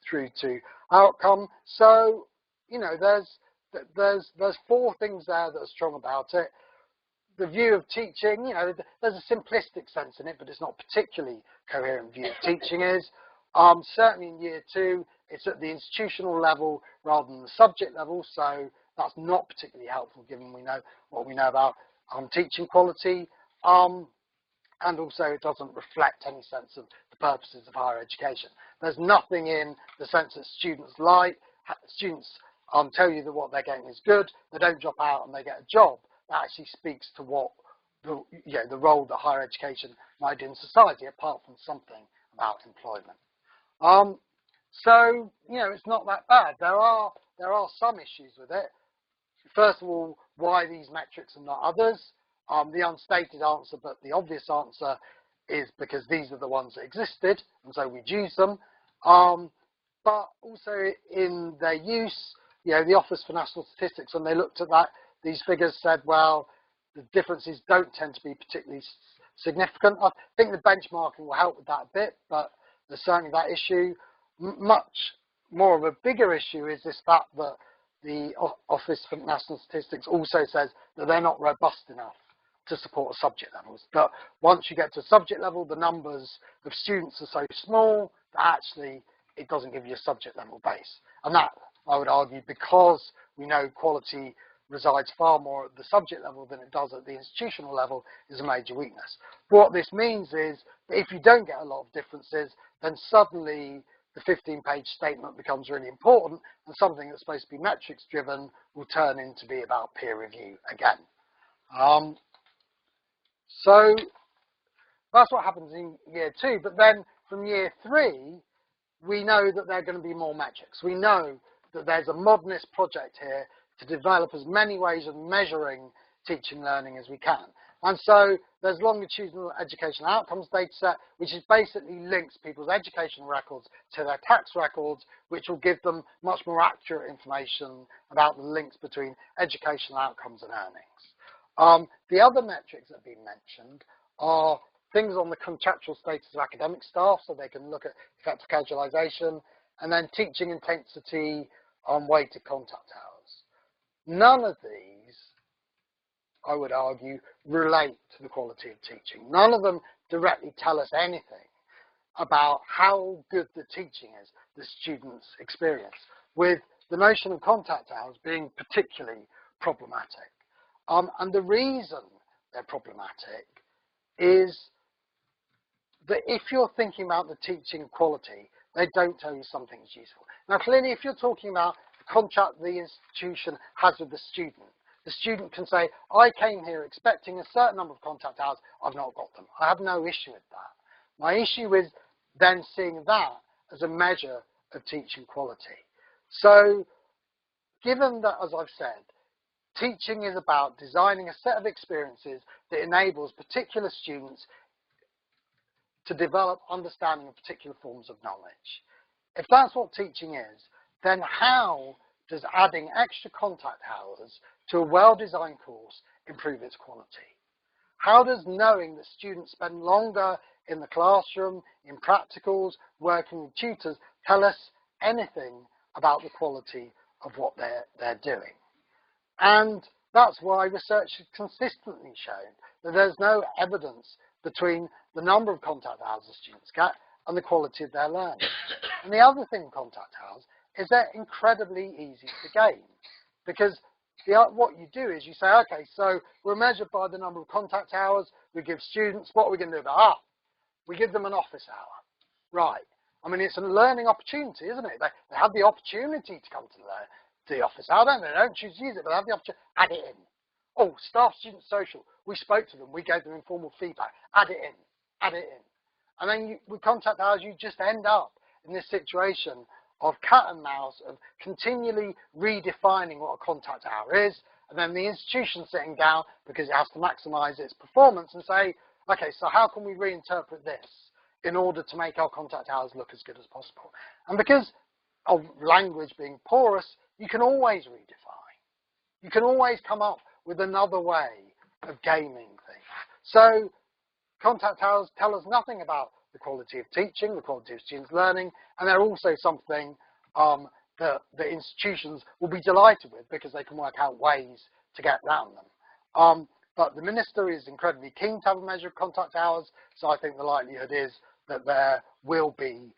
through to outcome. So, you know, there's 4 things there that are strong about it. The view of teaching, you know, there's a simplistic sense in it, but it's not a particularly coherent view of teaching is. Certainly in year 2, it's at the institutional level rather than the subject level, so that's not particularly helpful given we know what we know about teaching quality. And also it doesn't reflect any sense of the purposes of higher education. There's nothing in the sense that students tell you that what they're getting is good, they don't drop out and they get a job. That actually speaks to what the role that higher education might do in society, apart from something about employment. So, you know, it's not that bad. There are some issues with it. First of all, why these metrics and not others? The unstated answer, but the obvious answer, is because these are the ones that existed, and so we'd use them. But also in their use, you know, the Office for National Statistics, when they looked at that, these figures said, well, the differences don't tend to be particularly significant. I think the benchmarking will help with that a bit, but there's certainly that issue. Much more of a bigger issue is this fact that the Office for National Statistics also says that they're not robust enough to support subject levels. But once you get to subject level, the numbers of students are so small that actually it doesn't give you a subject level base. And that, I would argue, because we know quality resides far more at the subject level than it does at the institutional level, is a major weakness. But what this means is that if you don't get a lot of differences, then suddenly the 15-page statement becomes really important, and something that's supposed to be metrics-driven will turn into be about peer review again. So that's what happens in year 2, but then from year 3, we know that there are going to be more metrics. We know that there's a modernist project here to develop as many ways of measuring teaching learning as we can. And so there's longitudinal educational outcomes data set, which is basically links people's educational records to their tax records, which will give them much more accurate information about the links between educational outcomes and earnings. The other metrics that have been mentioned are things on the contractual status of academic staff, so they can look at effective casualisation, and then teaching intensity on weighted contact hours. None of these, I would argue, relate to the quality of teaching. None of them directly tell us anything about how good the teaching is the students experience, with the notion of contact hours being particularly problematic. And the reason they're problematic is that if you're thinking about the teaching quality, they don't tell you something's useful. Now, clearly, if you're talking about the contract the institution has with the student can say, I came here expecting a certain number of contact hours, I've not got them. I have no issue with that. My issue is then seeing that as a measure of teaching quality. So, given that, as I've said, teaching is about designing a set of experiences that enables particular students to develop understanding of particular forms of knowledge. If that's what teaching is, then how does adding extra contact hours to a well-designed course improve its quality? How does knowing that students spend longer in the classroom, in practicals, working with tutors, tell us anything about the quality of what they're doing? And that's why research has consistently shown that there's no evidence between the number of contact hours the students get and the quality of their learning. And the other thing with contact hours is they're incredibly easy to gain, because what you do is you say, okay, so we're measured by the number of contact hours we give students. What are we going to do about it? We give them an office hour. Right. I mean, it's a learning opportunity, isn't it? They have the opportunity to come to the office hour, don't they? They don't choose to use it, but they have the opportunity. Add it in. Oh, staff-student social. We spoke to them. We gave them informal feedback. Add it in. Add it in. And then with contact hours, you just end up in this situation of cat and mouse, of continually redefining what a contact hour is, and then the institution sitting down because it has to maximise its performance and say, okay, so how can we reinterpret this in order to make our contact hours look as good as possible? And because of language being porous, you can always redefine. You can always come up with another way of gaming things. So contact hours tell us nothing about the quality of teaching, the quality of students' learning, and they're also something that the institutions will be delighted with because they can work out ways to get around them. But the minister is incredibly keen to have a measure of contact hours, so I think the likelihood is that there will be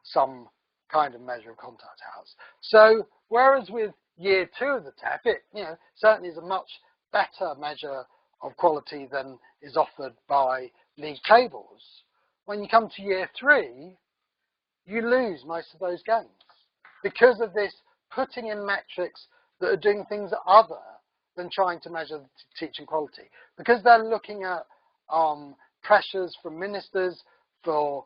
some kind of measure of contact hours. So whereas with year 2 of the TEF, it certainly is a much better measure of quality than is offered by league tables. When you come to year 3, you lose most of those gains because of this putting in metrics that are doing things other than trying to measure teaching quality. Because they're looking at pressures from ministers for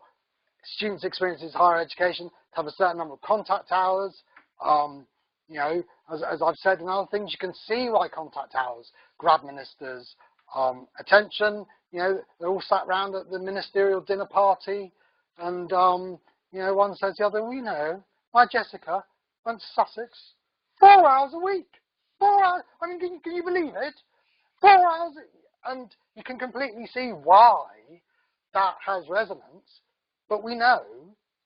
students' experiences in higher education to have a certain number of contact hours. As I've said in other things, you can see why contact hours grab ministers' attention. They're all sat round at the ministerial dinner party, and one says to the other, my Jessica went to Sussex 4 hours a week. 4 hours. I mean, can you believe it? 4 hours, and you can completely see why that has resonance. But we know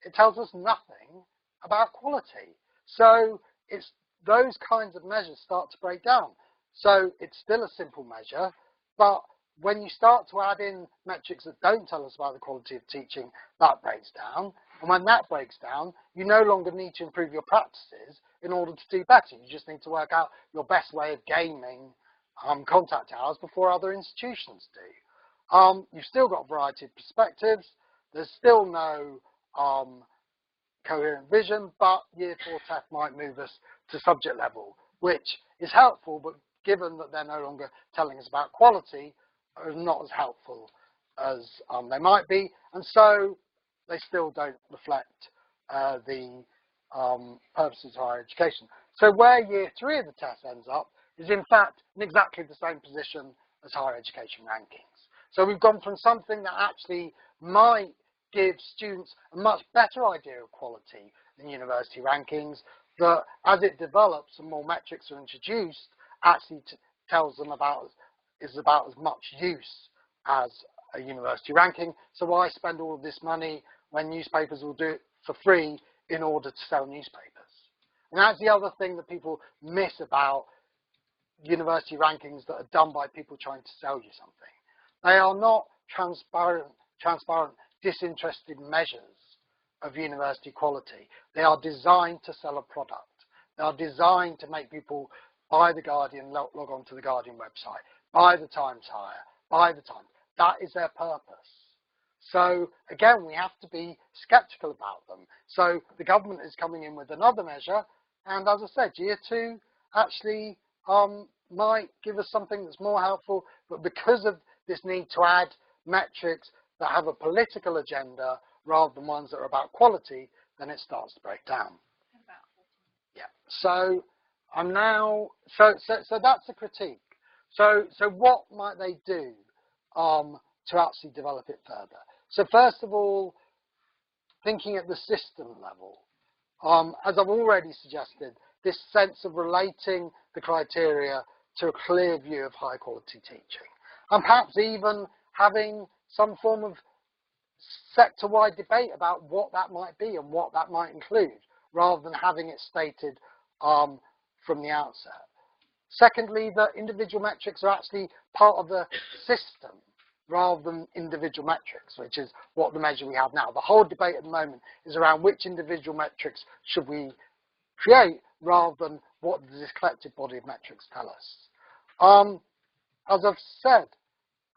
it tells us nothing about quality. So it's those kinds of measures start to break down. So it's still a simple measure, but when you start to add in metrics that don't tell us about the quality of teaching, that breaks down. And when that breaks down, you no longer need to improve your practices in order to do better. You just need to work out your best way of gaming contact hours before other institutions do. You've still got a variety of perspectives. There's still no coherent vision, but Year 4 TEF might move us to subject level, which is helpful, but given that they're no longer telling us about quality, are not as helpful as they might be, and so they still don't reflect the purposes of higher education. So where Year 3 of the test ends up is in fact in exactly the same position as higher education rankings. So we've gone from something that actually might give students a much better idea of quality than university rankings, that as it develops and more metrics are introduced, actually tells them is about as much use as a university ranking. So why spend all of this money when newspapers will do it for free in order to sell newspapers? And that's the other thing that people miss about university rankings that are done by people trying to sell you something. They are not transparent, disinterested measures of university quality. They are designed to sell a product. They are designed to make people buy the Guardian, log on to the Guardian website, buy the Times Higher, buy the Times. That is their purpose. So again, we have to be skeptical about them. So the government is coming in with another measure, and as I said, Year 2 actually might give us something that's more helpful, but because of this need to add metrics that have a political agenda rather than ones that are about quality, then it starts to break down. Yeah. So I'm now so that's a critique. So what might they do to actually develop it further? So first of all, thinking at the system level, as I've already suggested, this sense of relating the criteria to a clear view of high quality teaching, and perhaps even having some form of sector-wide debate about what that might be and what that might include, rather than having it stated from the outset. Secondly, that individual metrics are actually part of the system rather than individual metrics, which is what the measure we have now. The whole debate at the moment is around which individual metrics should we create rather than what does this collective body of metrics tell us. As I've said,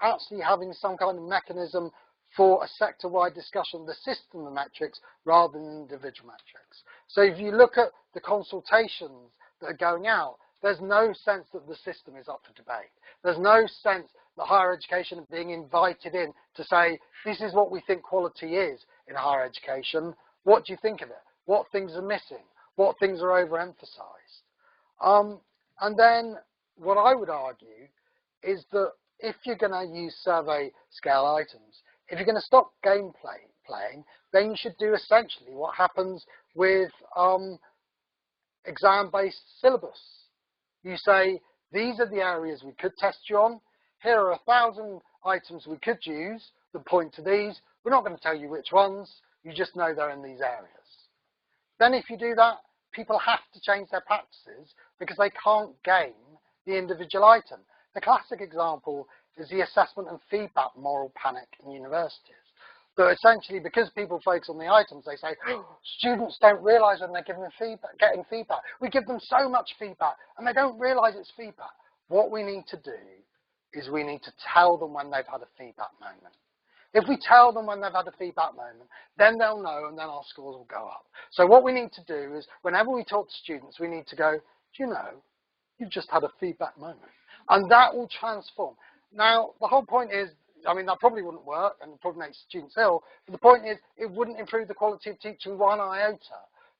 actually having some kind of mechanism for a sector-wide discussion of the system of metrics rather than individual metrics. So if you look at the consultations that are going out, there's no sense that the system is up for debate. There's no sense that higher education are being invited in to say, this is what we think quality is in higher education. What do you think of it? What things are missing? What things are overemphasized? And then what I would argue is that if you're going to use survey scale items, if you're going to stop game playing, then you should do essentially what happens with exam-based syllabus. You say, these are the areas we could test you on. Here are 1,000 items we could use that point to these. We're not going to tell you which ones. You just know they're in these areas. Then if you do that, people have to change their practices because they can't game the individual item. The classic example is the assessment and feedback moral panic in universities. So essentially, because people focus on the items, they say, oh, students don't realise when they're getting feedback. We give them so much feedback, and they don't realise it's feedback. What we need to do is we need to tell them when they've had a feedback moment. If we tell them when they've had a feedback moment, then they'll know, and then our scores will go up. So what we need to do is, whenever we talk to students, we need to go, do you know, you've just had a feedback moment. And that will transform. Now, the whole point is, I mean, that probably wouldn't work and it probably makes students ill, but the point is it wouldn't improve the quality of teaching one iota.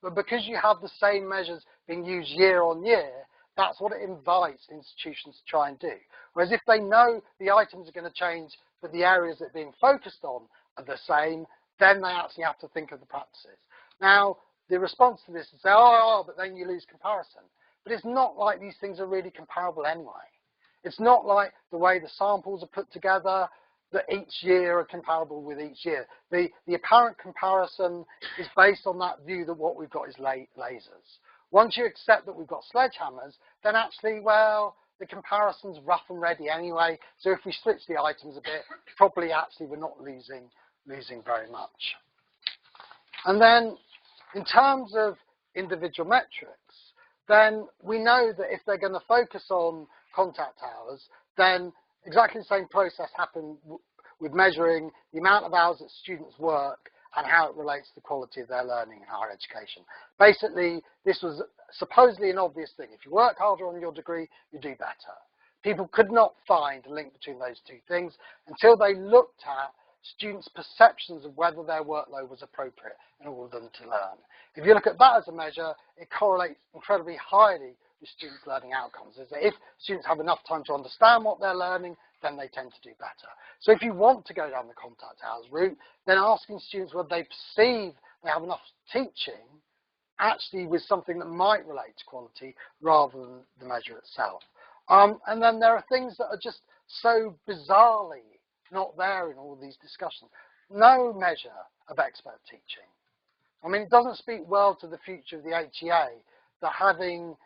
But because you have the same measures being used year on year, that's what it invites institutions to try and do. Whereas if they know the items are going to change, but the areas that are being focused on are the same, then they actually have to think of the practices. Now, the response to this is say, oh, but then you lose comparison. But it's not like these things are really comparable anyway. It's not like the way the samples are put together, that each year are comparable with each year. The apparent comparison is based on that view that what we've got is lasers. Once you accept that we've got sledgehammers, then actually, well, the comparison's rough and ready anyway. So if we switch the items a bit, probably actually we're not losing very much. And then in terms of individual metrics, then we know that if they're going to focus on contact hours, then exactly the same process happened with measuring the amount of hours that students work and how it relates to the quality of their learning in higher education. Basically, this was supposedly an obvious thing. If you work harder on your degree, you do better. People could not find a link between those two things until they looked at students' perceptions of whether their workload was appropriate in order for them to learn. If you look at that as a measure, it correlates incredibly highly with students' learning outcomes. Is that if students have enough time to understand what they're learning, then they tend to do better. So if you want to go down the contact hours route, then asking students whether they perceive they have enough teaching actually with something that might relate to quality rather than the measure itself. And then there are things that are just so bizarrely not there in all these discussions. No measure of expert teaching. I mean, it doesn't speak well to the future of the HEA that having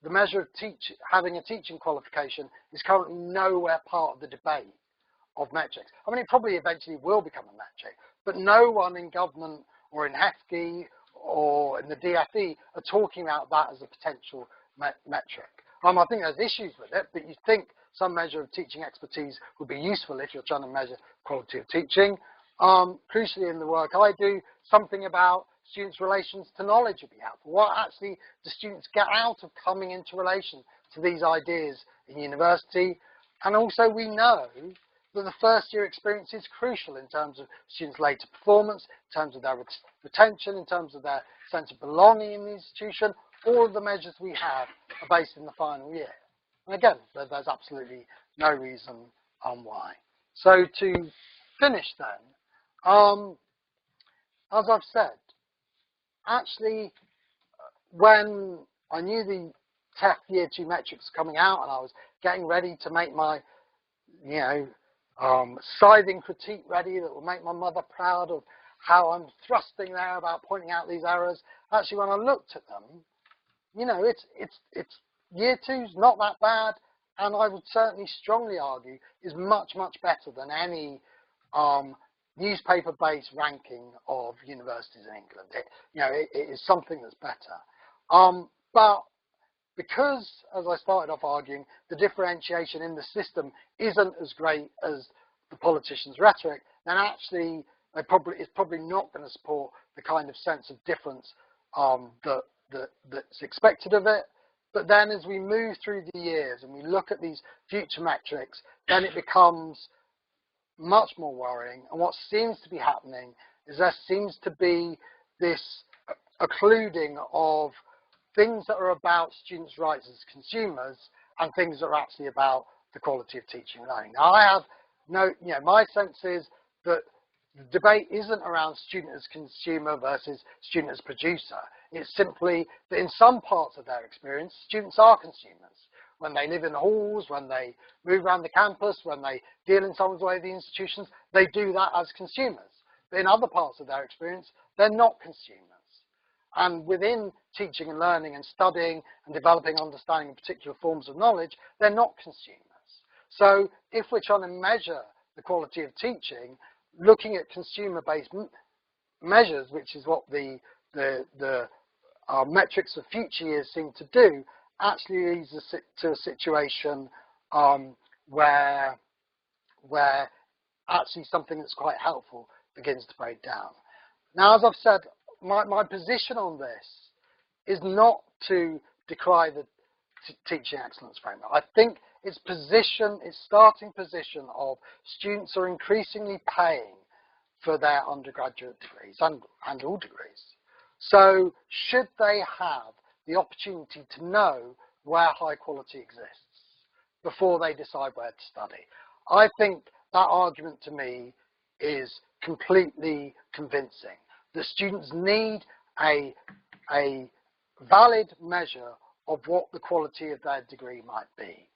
the measure of having a teaching qualification is currently nowhere part of the debate of metrics. I mean, it probably eventually will become a metric, but no one in government or in HEFGE or in the DFE are talking about that as a potential metric. I think there's issues with it, but you think some measure of teaching expertise would be useful if you're trying to measure quality of teaching. Crucially in the work I do, something about students' relations to knowledge would be helpful. What actually do students get out of coming into relation to these ideas in university? And also we know that the first year experience is crucial in terms of students' later performance, in terms of their retention, in terms of their sense of belonging in the institution. All of the measures we have are based in the final year. And again, there's absolutely no reason why. So to finish then, as I've said, actually, when I knew the TEF Year 2 metrics coming out and I was getting ready to make my, scything critique ready that will make my mother proud of how I'm thrusting there about pointing out these errors, actually when I looked at them, it's Year 2's not that bad, and I would certainly strongly argue is much, much better than any newspaper-based ranking of universities in England. It is something that's better. But because, as I started off arguing, the differentiation in the system isn't as great as the politicians' rhetoric, then actually it's probably not going to support the kind of sense of difference that's expected of it. But then as we move through the years and we look at these future metrics, then it becomes much more worrying. And what seems to be happening is there seems to be this occluding of things that are about students' rights as consumers and things that are actually about the quality of teaching and learning. Now, I have my sense is that the debate isn't around student as consumer versus student as producer. It's simply that in some parts of their experience, students are consumers. When they live in halls, when they move around the campus, when they deal in someone's way of the institutions, they do that as consumers. But in other parts of their experience, they're not consumers. And within teaching and learning and studying and developing understanding of particular forms of knowledge, they're not consumers. So if we're trying to measure the quality of teaching, looking at consumer-based measures, which is what the metrics of future years seem to do, actually leads us to a situation where actually something that's quite helpful begins to break down. Now, as I've said, my position on this is not to decry the teaching excellence framework. I think its starting position of students are increasingly paying for their undergraduate degrees and all degrees. So should they have the opportunity to know where high quality exists before they decide where to study? I think that argument to me is completely convincing. The students need a valid measure of what the quality of their degree might be.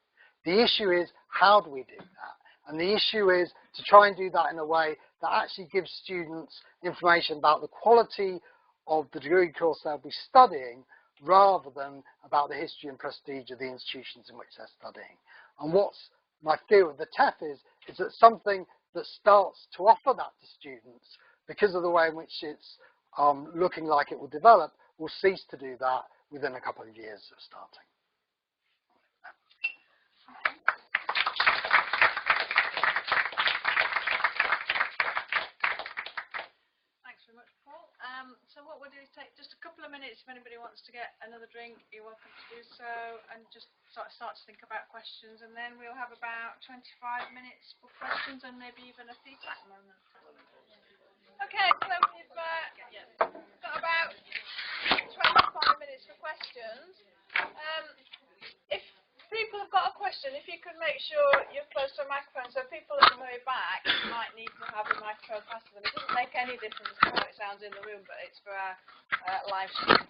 The issue is, how do we do that? And the issue is to try and do that in a way that actually gives students information about the quality of the degree course they'll be studying rather than about the history and prestige of the institutions in which they're studying. And what's my fear with the TEF is that something that starts to offer that to students, because of the way in which it's looking like it will develop, will cease to do that within a couple of years of starting. Thanks very much. wants to get another drink, you're welcome to do so, and just start to think about questions, and then we'll have about 25 minutes for questions and maybe even a feedback moment. Okay, so we've got about 25 minutes for questions. If people have got a question, if you could make sure you're close to a microphone, so people at the very back might need to have a microphone passed to them. It doesn't make any difference to how it sounds in the room, but it's for our live stream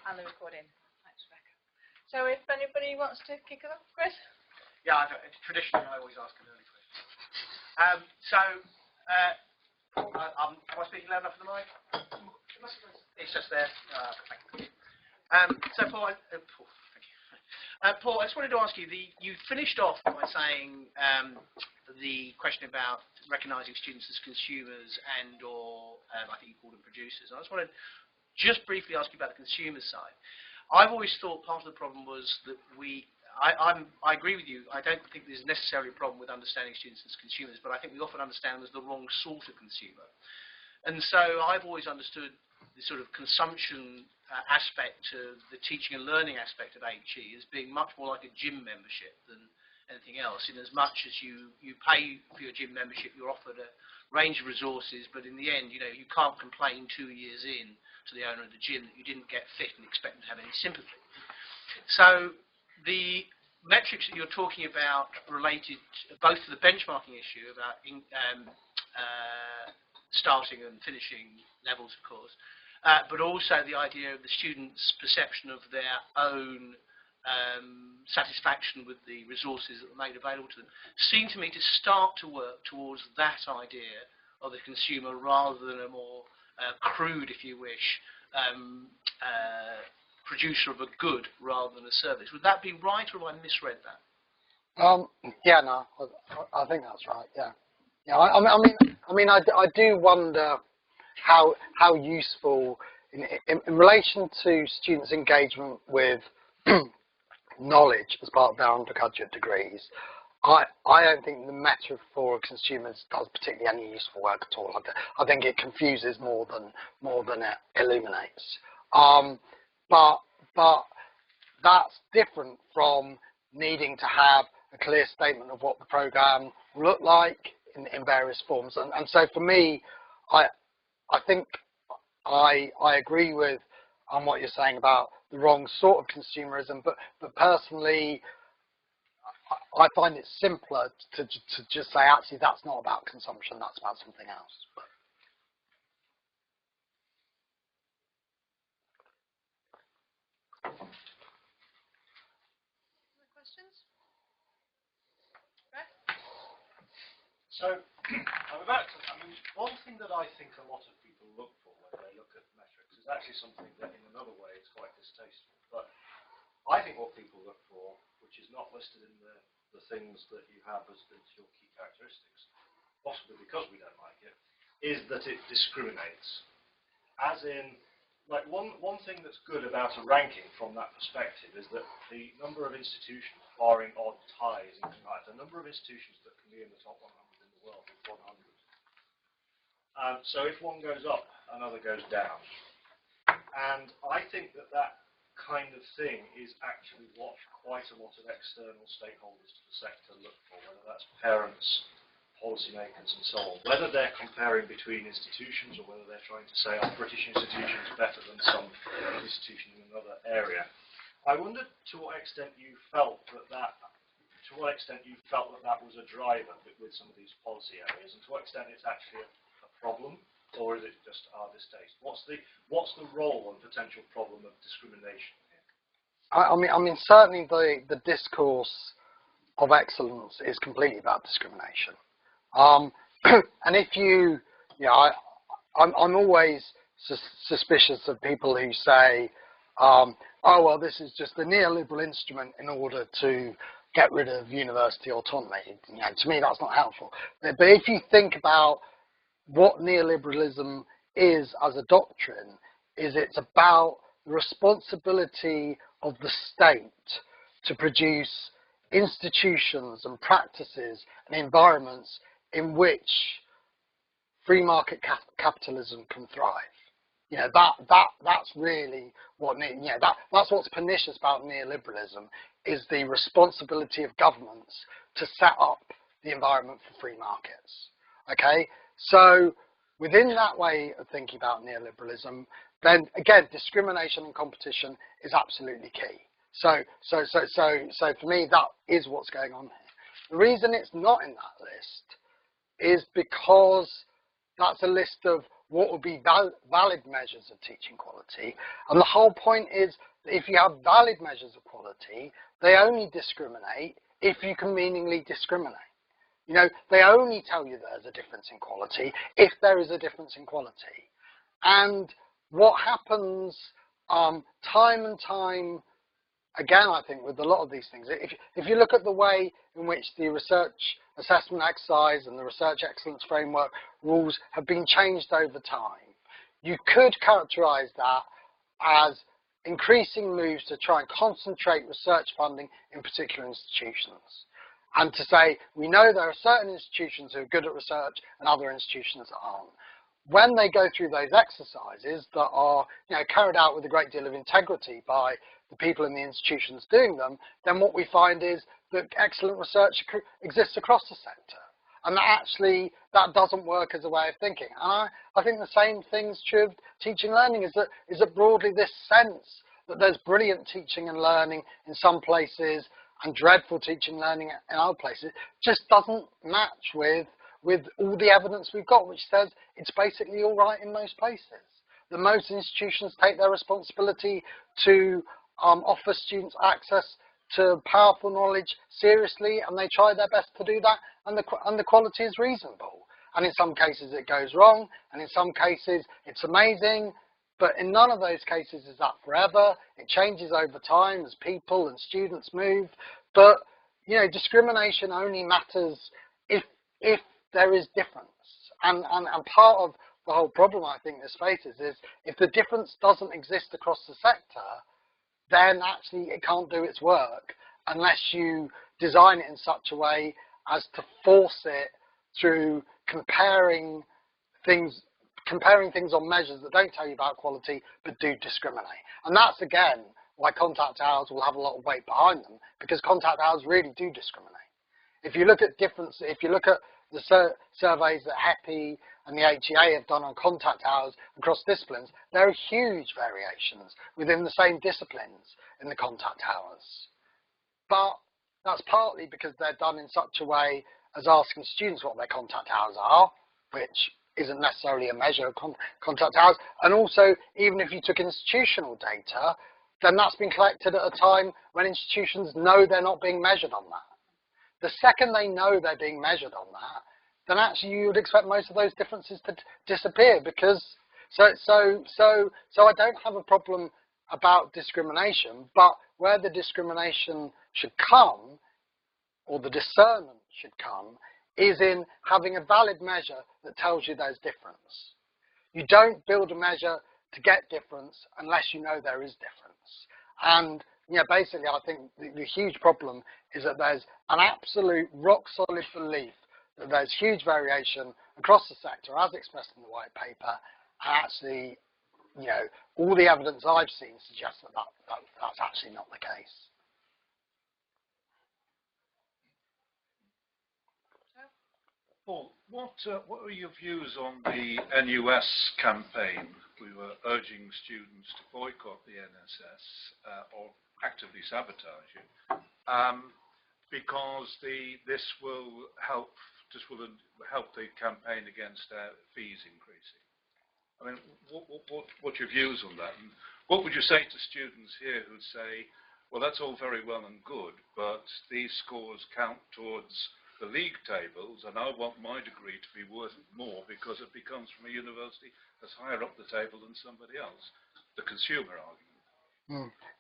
and the recording. Thanks, Rebecca. So if anybody wants to kick it off, Chris? Yeah, traditionally I always ask an early question. Am I speaking loud enough for the mic? It's just there. Thank you. So Paul, thank you. Paul, I just wanted to ask you, you finished off by saying the question about recognising students as consumers and/or I think you called them producers. And I just wanted to just briefly ask you about the consumer side. I've always thought part of the problem was that I agree with you. I don't think there's necessarily a problem with understanding students as consumers, but I think we often understand them as the wrong sort of consumer. And so I've always understood the sort of consumption aspect of the teaching and learning aspect of HE as being much more like a gym membership than anything else. In as much as you pay for your gym membership, you're offered a range of resources, but in the end, you can't complain 2 years in to the owner of the gym that you didn't get fit and expect them to have any sympathy. So the metrics that you're talking about related both to the benchmarking issue about starting and finishing levels, of course, but also the idea of the student's perception of their own satisfaction with the resources that were made available to them, seem to me to start to work towards that idea of the consumer rather than a more crude, if you wish, producer of a good rather than a service. Would that be right, or have I misread that? Yeah, no, I think that's right. Yeah, yeah. I mean, I do wonder how useful in relation to students' engagement with knowledge as part of their undergraduate degrees. I don't think the metaphor of consumers does particularly any useful work at all. I think it confuses more than it illuminates. But that's different from needing to have a clear statement of what the program will look like in various forms. And so for me, I think I agree with what you're saying about the wrong sort of consumerism, but personally, I find it simpler to just say, actually, that's not about consumption, that's about something else. Other questions? Brett? So, one thing that I think a lot of people look for when they look at metrics is actually something that in another way is quite distasteful. But I think what people look for, which is not listed in the things that you have as your key characteristics, possibly because we don't like it, is that it discriminates. As in, like one thing that's good about a ranking from that perspective is that the number of institutions, barring odd ties and things like that, the number of institutions that can be in the top 100 in the world is 100. So if one goes up, another goes down. And I think that kind of thing is actually what quite a lot of external stakeholders to the sector look for, whether that's parents, policymakers and so on, whether they're comparing between institutions or whether they're trying to say, oh, British institutions better than some institution in another area. I wondered to what extent you felt that was a driver with some of these policy areas, and to what extent it's actually a problem, or is it just our distaste? What's the role and potential problem of discrimination here? I mean, certainly the discourse of excellence is completely about discrimination. And if I'm always suspicious of people who say, oh, well, this is just a neoliberal instrument in order to get rid of university autonomy. To me, that's not helpful. But if you think about what neoliberalism is as a doctrine, it's about the responsibility of the state to produce institutions and practices and environments in which free market capitalism can thrive. That's really what that's what's pernicious about neoliberalism, is the responsibility of governments to set up the environment for free markets. Okay, so within that way of thinking about neoliberalism, then again, discrimination and competition is absolutely key. So for me, that is what's going on here. The reason it's not in that list is because that's a list of what would be valid measures of teaching quality. And the whole point is that if you have valid measures of quality, they only discriminate if you can meaningfully discriminate. They only tell you there's a difference in quality if there is a difference in quality. And what happens time and time again, I think, with a lot of these things, if you look at the way in which the research assessment exercise and the research excellence framework rules have been changed over time, you could characterize that as increasing moves to try and concentrate research funding in particular institutions. And to say, we know there are certain institutions who are good at research and other institutions that aren't. When they go through those exercises that are carried out with a great deal of integrity by the people in the institutions doing them, then what we find is that excellent research exists across the sector. And that doesn't work as a way of thinking. And I think the same thing's true of teaching and learning, is that broadly this sense that there's brilliant teaching and learning in some places and dreadful teaching and learning in other places just doesn't match with all the evidence we've got, which says it's basically all right in most places. That most institutions take their responsibility to offer students access to powerful knowledge seriously, and they try their best to do that, and the quality is reasonable. And in some cases it goes wrong, and in some cases it's amazing, but in none of those cases is that forever. It changes over time as people and students move. But discrimination only matters if there is difference. And part of the whole problem I think this faces is if the difference doesn't exist across the sector, then actually it can't do its work unless you design it in such a way as to force it through comparing things on measures that don't tell you about quality but do discriminate. And that's again why contact hours will have a lot of weight behind them, because contact hours really do discriminate. If you look at the surveys that HEPI and the HEA have done on contact hours across disciplines, there are huge variations within the same disciplines in the contact hours. But that's partly because they're done in such a way as asking students what their contact hours are, which isn't necessarily a measure of contact hours. And also, even if you took institutional data, then that's been collected at a time when institutions know they're not being measured on that. The second they know they're being measured on that, then actually you would expect most of those differences to disappear, because so I don't have a problem about discrimination, but where the discrimination should come, or the discernment should come, is in having a valid measure that tells you there's difference. You don't build a measure to get difference unless you know there is difference. And basically I think the huge problem is that there's an absolute rock-solid belief that there's huge variation across the sector as expressed in the white paper, and actually, all the evidence I've seen suggests that's actually not the case. Paul, what are your views on the NUS campaign? We were urging students to boycott the NSS or actively sabotage it, because this will help the campaign against fees increasing. I mean, what's your views on that? And what would you say to students here who say, well, that's all very well and good, but these scores count towards the league tables, and I want my degree to be worth more because it becomes from a university that's higher up the table than somebody else? The consumer argument.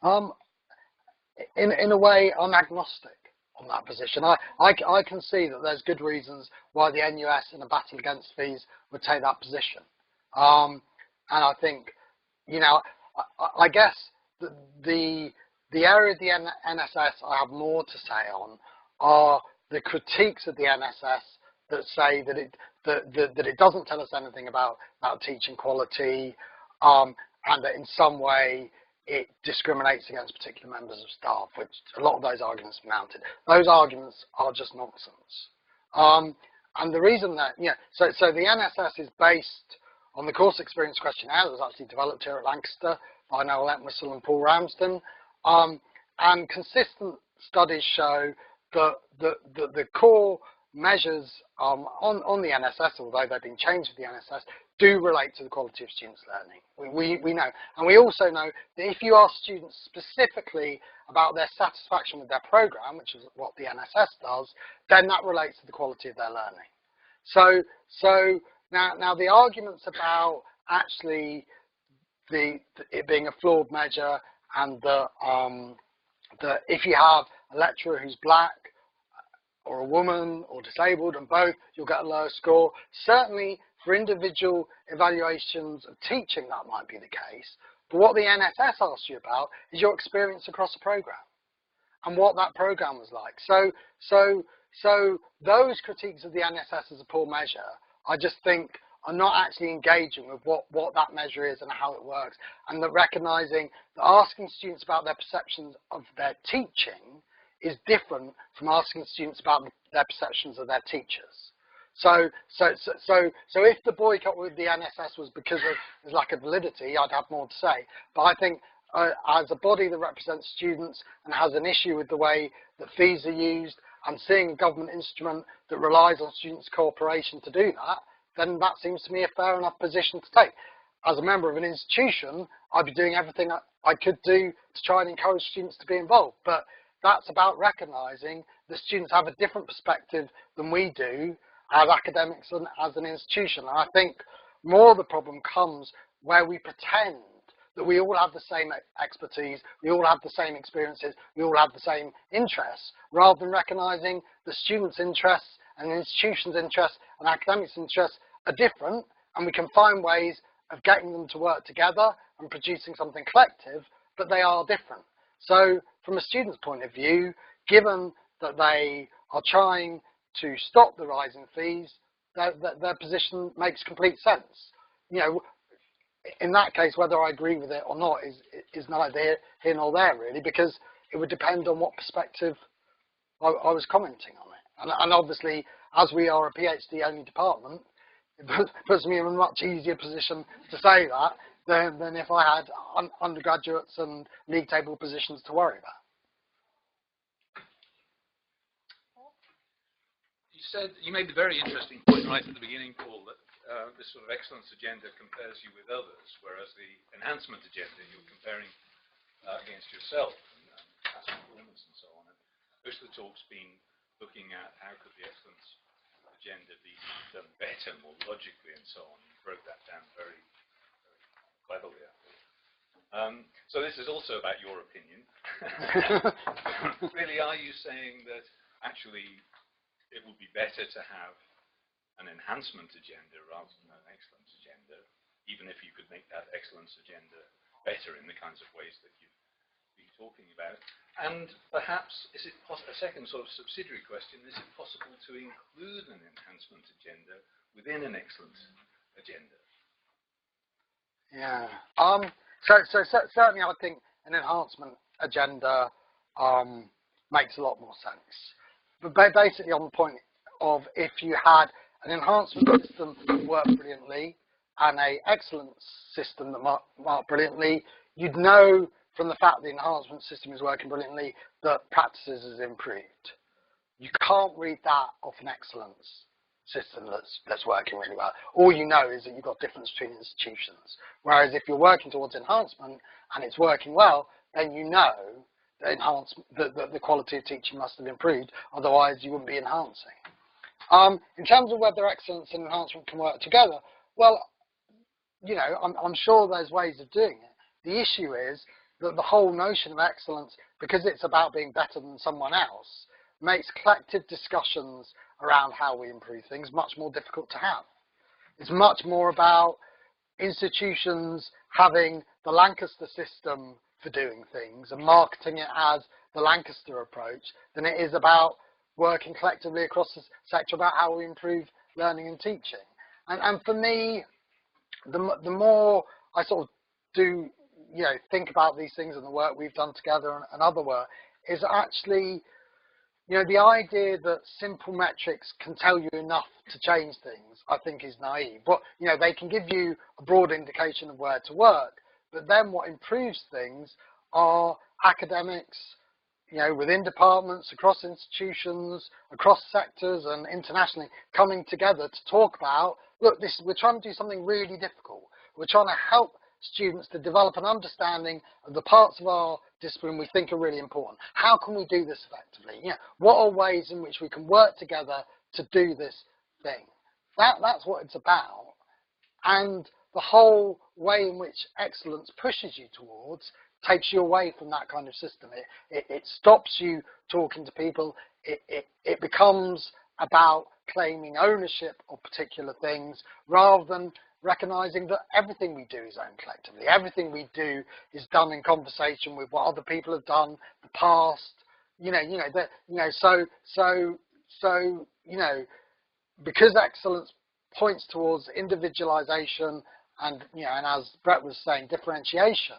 In a way, I'm agnostic on that position. I can see that there's good reasons why the NUS in a battle against fees would take that position. And I think, I guess the area of the NSS I have more to say on are the critiques of the NSS that say that it doesn't tell us anything about teaching quality, and that in some way it discriminates against particular members of staff, which a lot of those arguments are mounted. Those arguments are just nonsense. And the reason that, so the NSS is based on the course experience questionnaire that was actually developed here at Lancaster by Noel Entwistle and Paul Ramsden. And consistent studies show that the core measures on the NSS, although they've been changed for the NSS, do relate to the quality of students' learning. We know. And we also know that if you ask students specifically about their satisfaction with their programme, which is what the NSS does, then that relates to the quality of their learning. So now the arguments about actually it being a flawed measure and that if you have a lecturer who's black or a woman or disabled and both, you'll get a lower score. Certainly for individual evaluations of teaching, that might be the case. But what the NSS asks you about is your experience across a programme and what that programme was like. So those critiques of the NSS as a poor measure, I just think are not actually engaging with what that measure is and how it works, and that recognising that asking students about their perceptions of their teaching is different from asking students about their perceptions of their teachers. So if the boycott with the NSS was because of his lack of validity, I'd have more to say. But I think as a body that represents students and has an issue with the way that fees are used and seeing a government instrument that relies on students' cooperation to do that, then that seems to me a fair enough position to take. As a member of an institution, I'd be doing everything I could do to try and encourage students to be involved. But that's about recognising that students have a different perspective than we do as academics and as an institution. And I think more of the problem comes where we pretend that we all have the same expertise, we all have the same experiences, we all have the same interests, rather than recognising the students' interests and the institution's interests and academics' interests are different, and we can find ways of getting them to work together and producing something collective, but they are different. So from a student's point of view, given that they are trying to stop the rise in fees, their position makes complete sense. In that case, whether I agree with it or not is neither here nor there, really, because it would depend on what perspective I was commenting on it. And obviously, as we are a PhD-only department, it puts me in a much easier position to say that than if I had undergraduates and league table positions to worry about. You made the very interesting point right at the beginning, Paul, that this sort of excellence agenda compares you with others, whereas the enhancement agenda you're comparing against yourself and past performance and so on. And most of the talk's been looking at how could the excellence agenda be done better, more logically, and so on. You broke that down very, very cleverly, I think. So this is also about your opinion. Really, are you saying that actually it would be better to have an enhancement agenda rather than an excellence agenda, even if you could make that excellence agenda better in the kinds of ways that you've been talking about? And perhaps, is it a second sort of subsidiary question, is it possible to include an enhancement agenda within an excellence agenda? Yeah. So certainly I think an enhancement agenda makes a lot more sense. But basically on the point of if you had an enhancement system that worked brilliantly and an excellence system that worked brilliantly, you'd know from the fact the enhancement system is working brilliantly that practices has improved. You can't read that off an excellence system that's working really well. All you know is that you've got difference between institutions. Whereas if you're working towards enhancement and it's working well, then you know the quality of teaching must have improved, otherwise you wouldn't be enhancing. In terms of whether excellence and enhancement can work together, well, I'm sure there's ways of doing it. The issue is that the whole notion of excellence, because it's about being better than someone else, makes collective discussions around how we improve things much more difficult to have. It's much more about institutions having the Lancaster system for doing things and marketing it as the Lancaster approach than it is about working collectively across the sector about how we improve learning and teaching. And for me, the more I sort of do, think about these things and the work we've done together and other work is actually, the idea that simple metrics can tell you enough to change things, I think is naive. But, they can give you a broad indication of where to work, but then what improves things are academics, within departments, across institutions, across sectors and internationally coming together to talk about, look, we're trying to do something really difficult. We're trying to help students to develop an understanding of the parts of our discipline we think are really important. How can we do this effectively? What are ways in which we can work together to do this thing? That's what it's about. And the whole way in which excellence pushes you towards takes you away from that kind of system. It stops you talking to people. It becomes about claiming ownership of particular things rather than recognizing that everything we do is owned collectively. Everything we do is done in conversation with what other people have done, the past, because excellence points towards individualization and, and as Brett was saying, differentiation,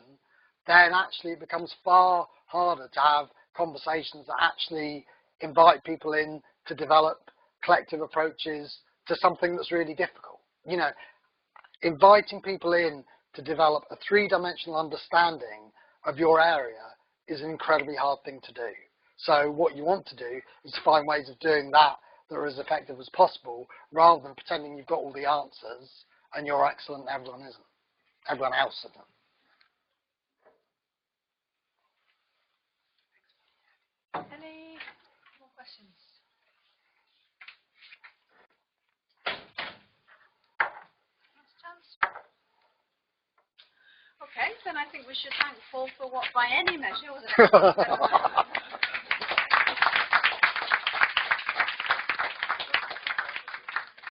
then actually it becomes far harder to have conversations that actually invite people in to develop collective approaches to something that's really difficult. Inviting people in to develop a three-dimensional understanding of your area is an incredibly hard thing to do. So what you want to do is to find ways of doing that that are as effective as possible, rather than pretending you've got all the answers and you're excellent and everyone isn't. Everyone else isn't. Any more questions? Last chance. Okay, then I think we should thank Paul for what, by any measure, was an excellent seminar.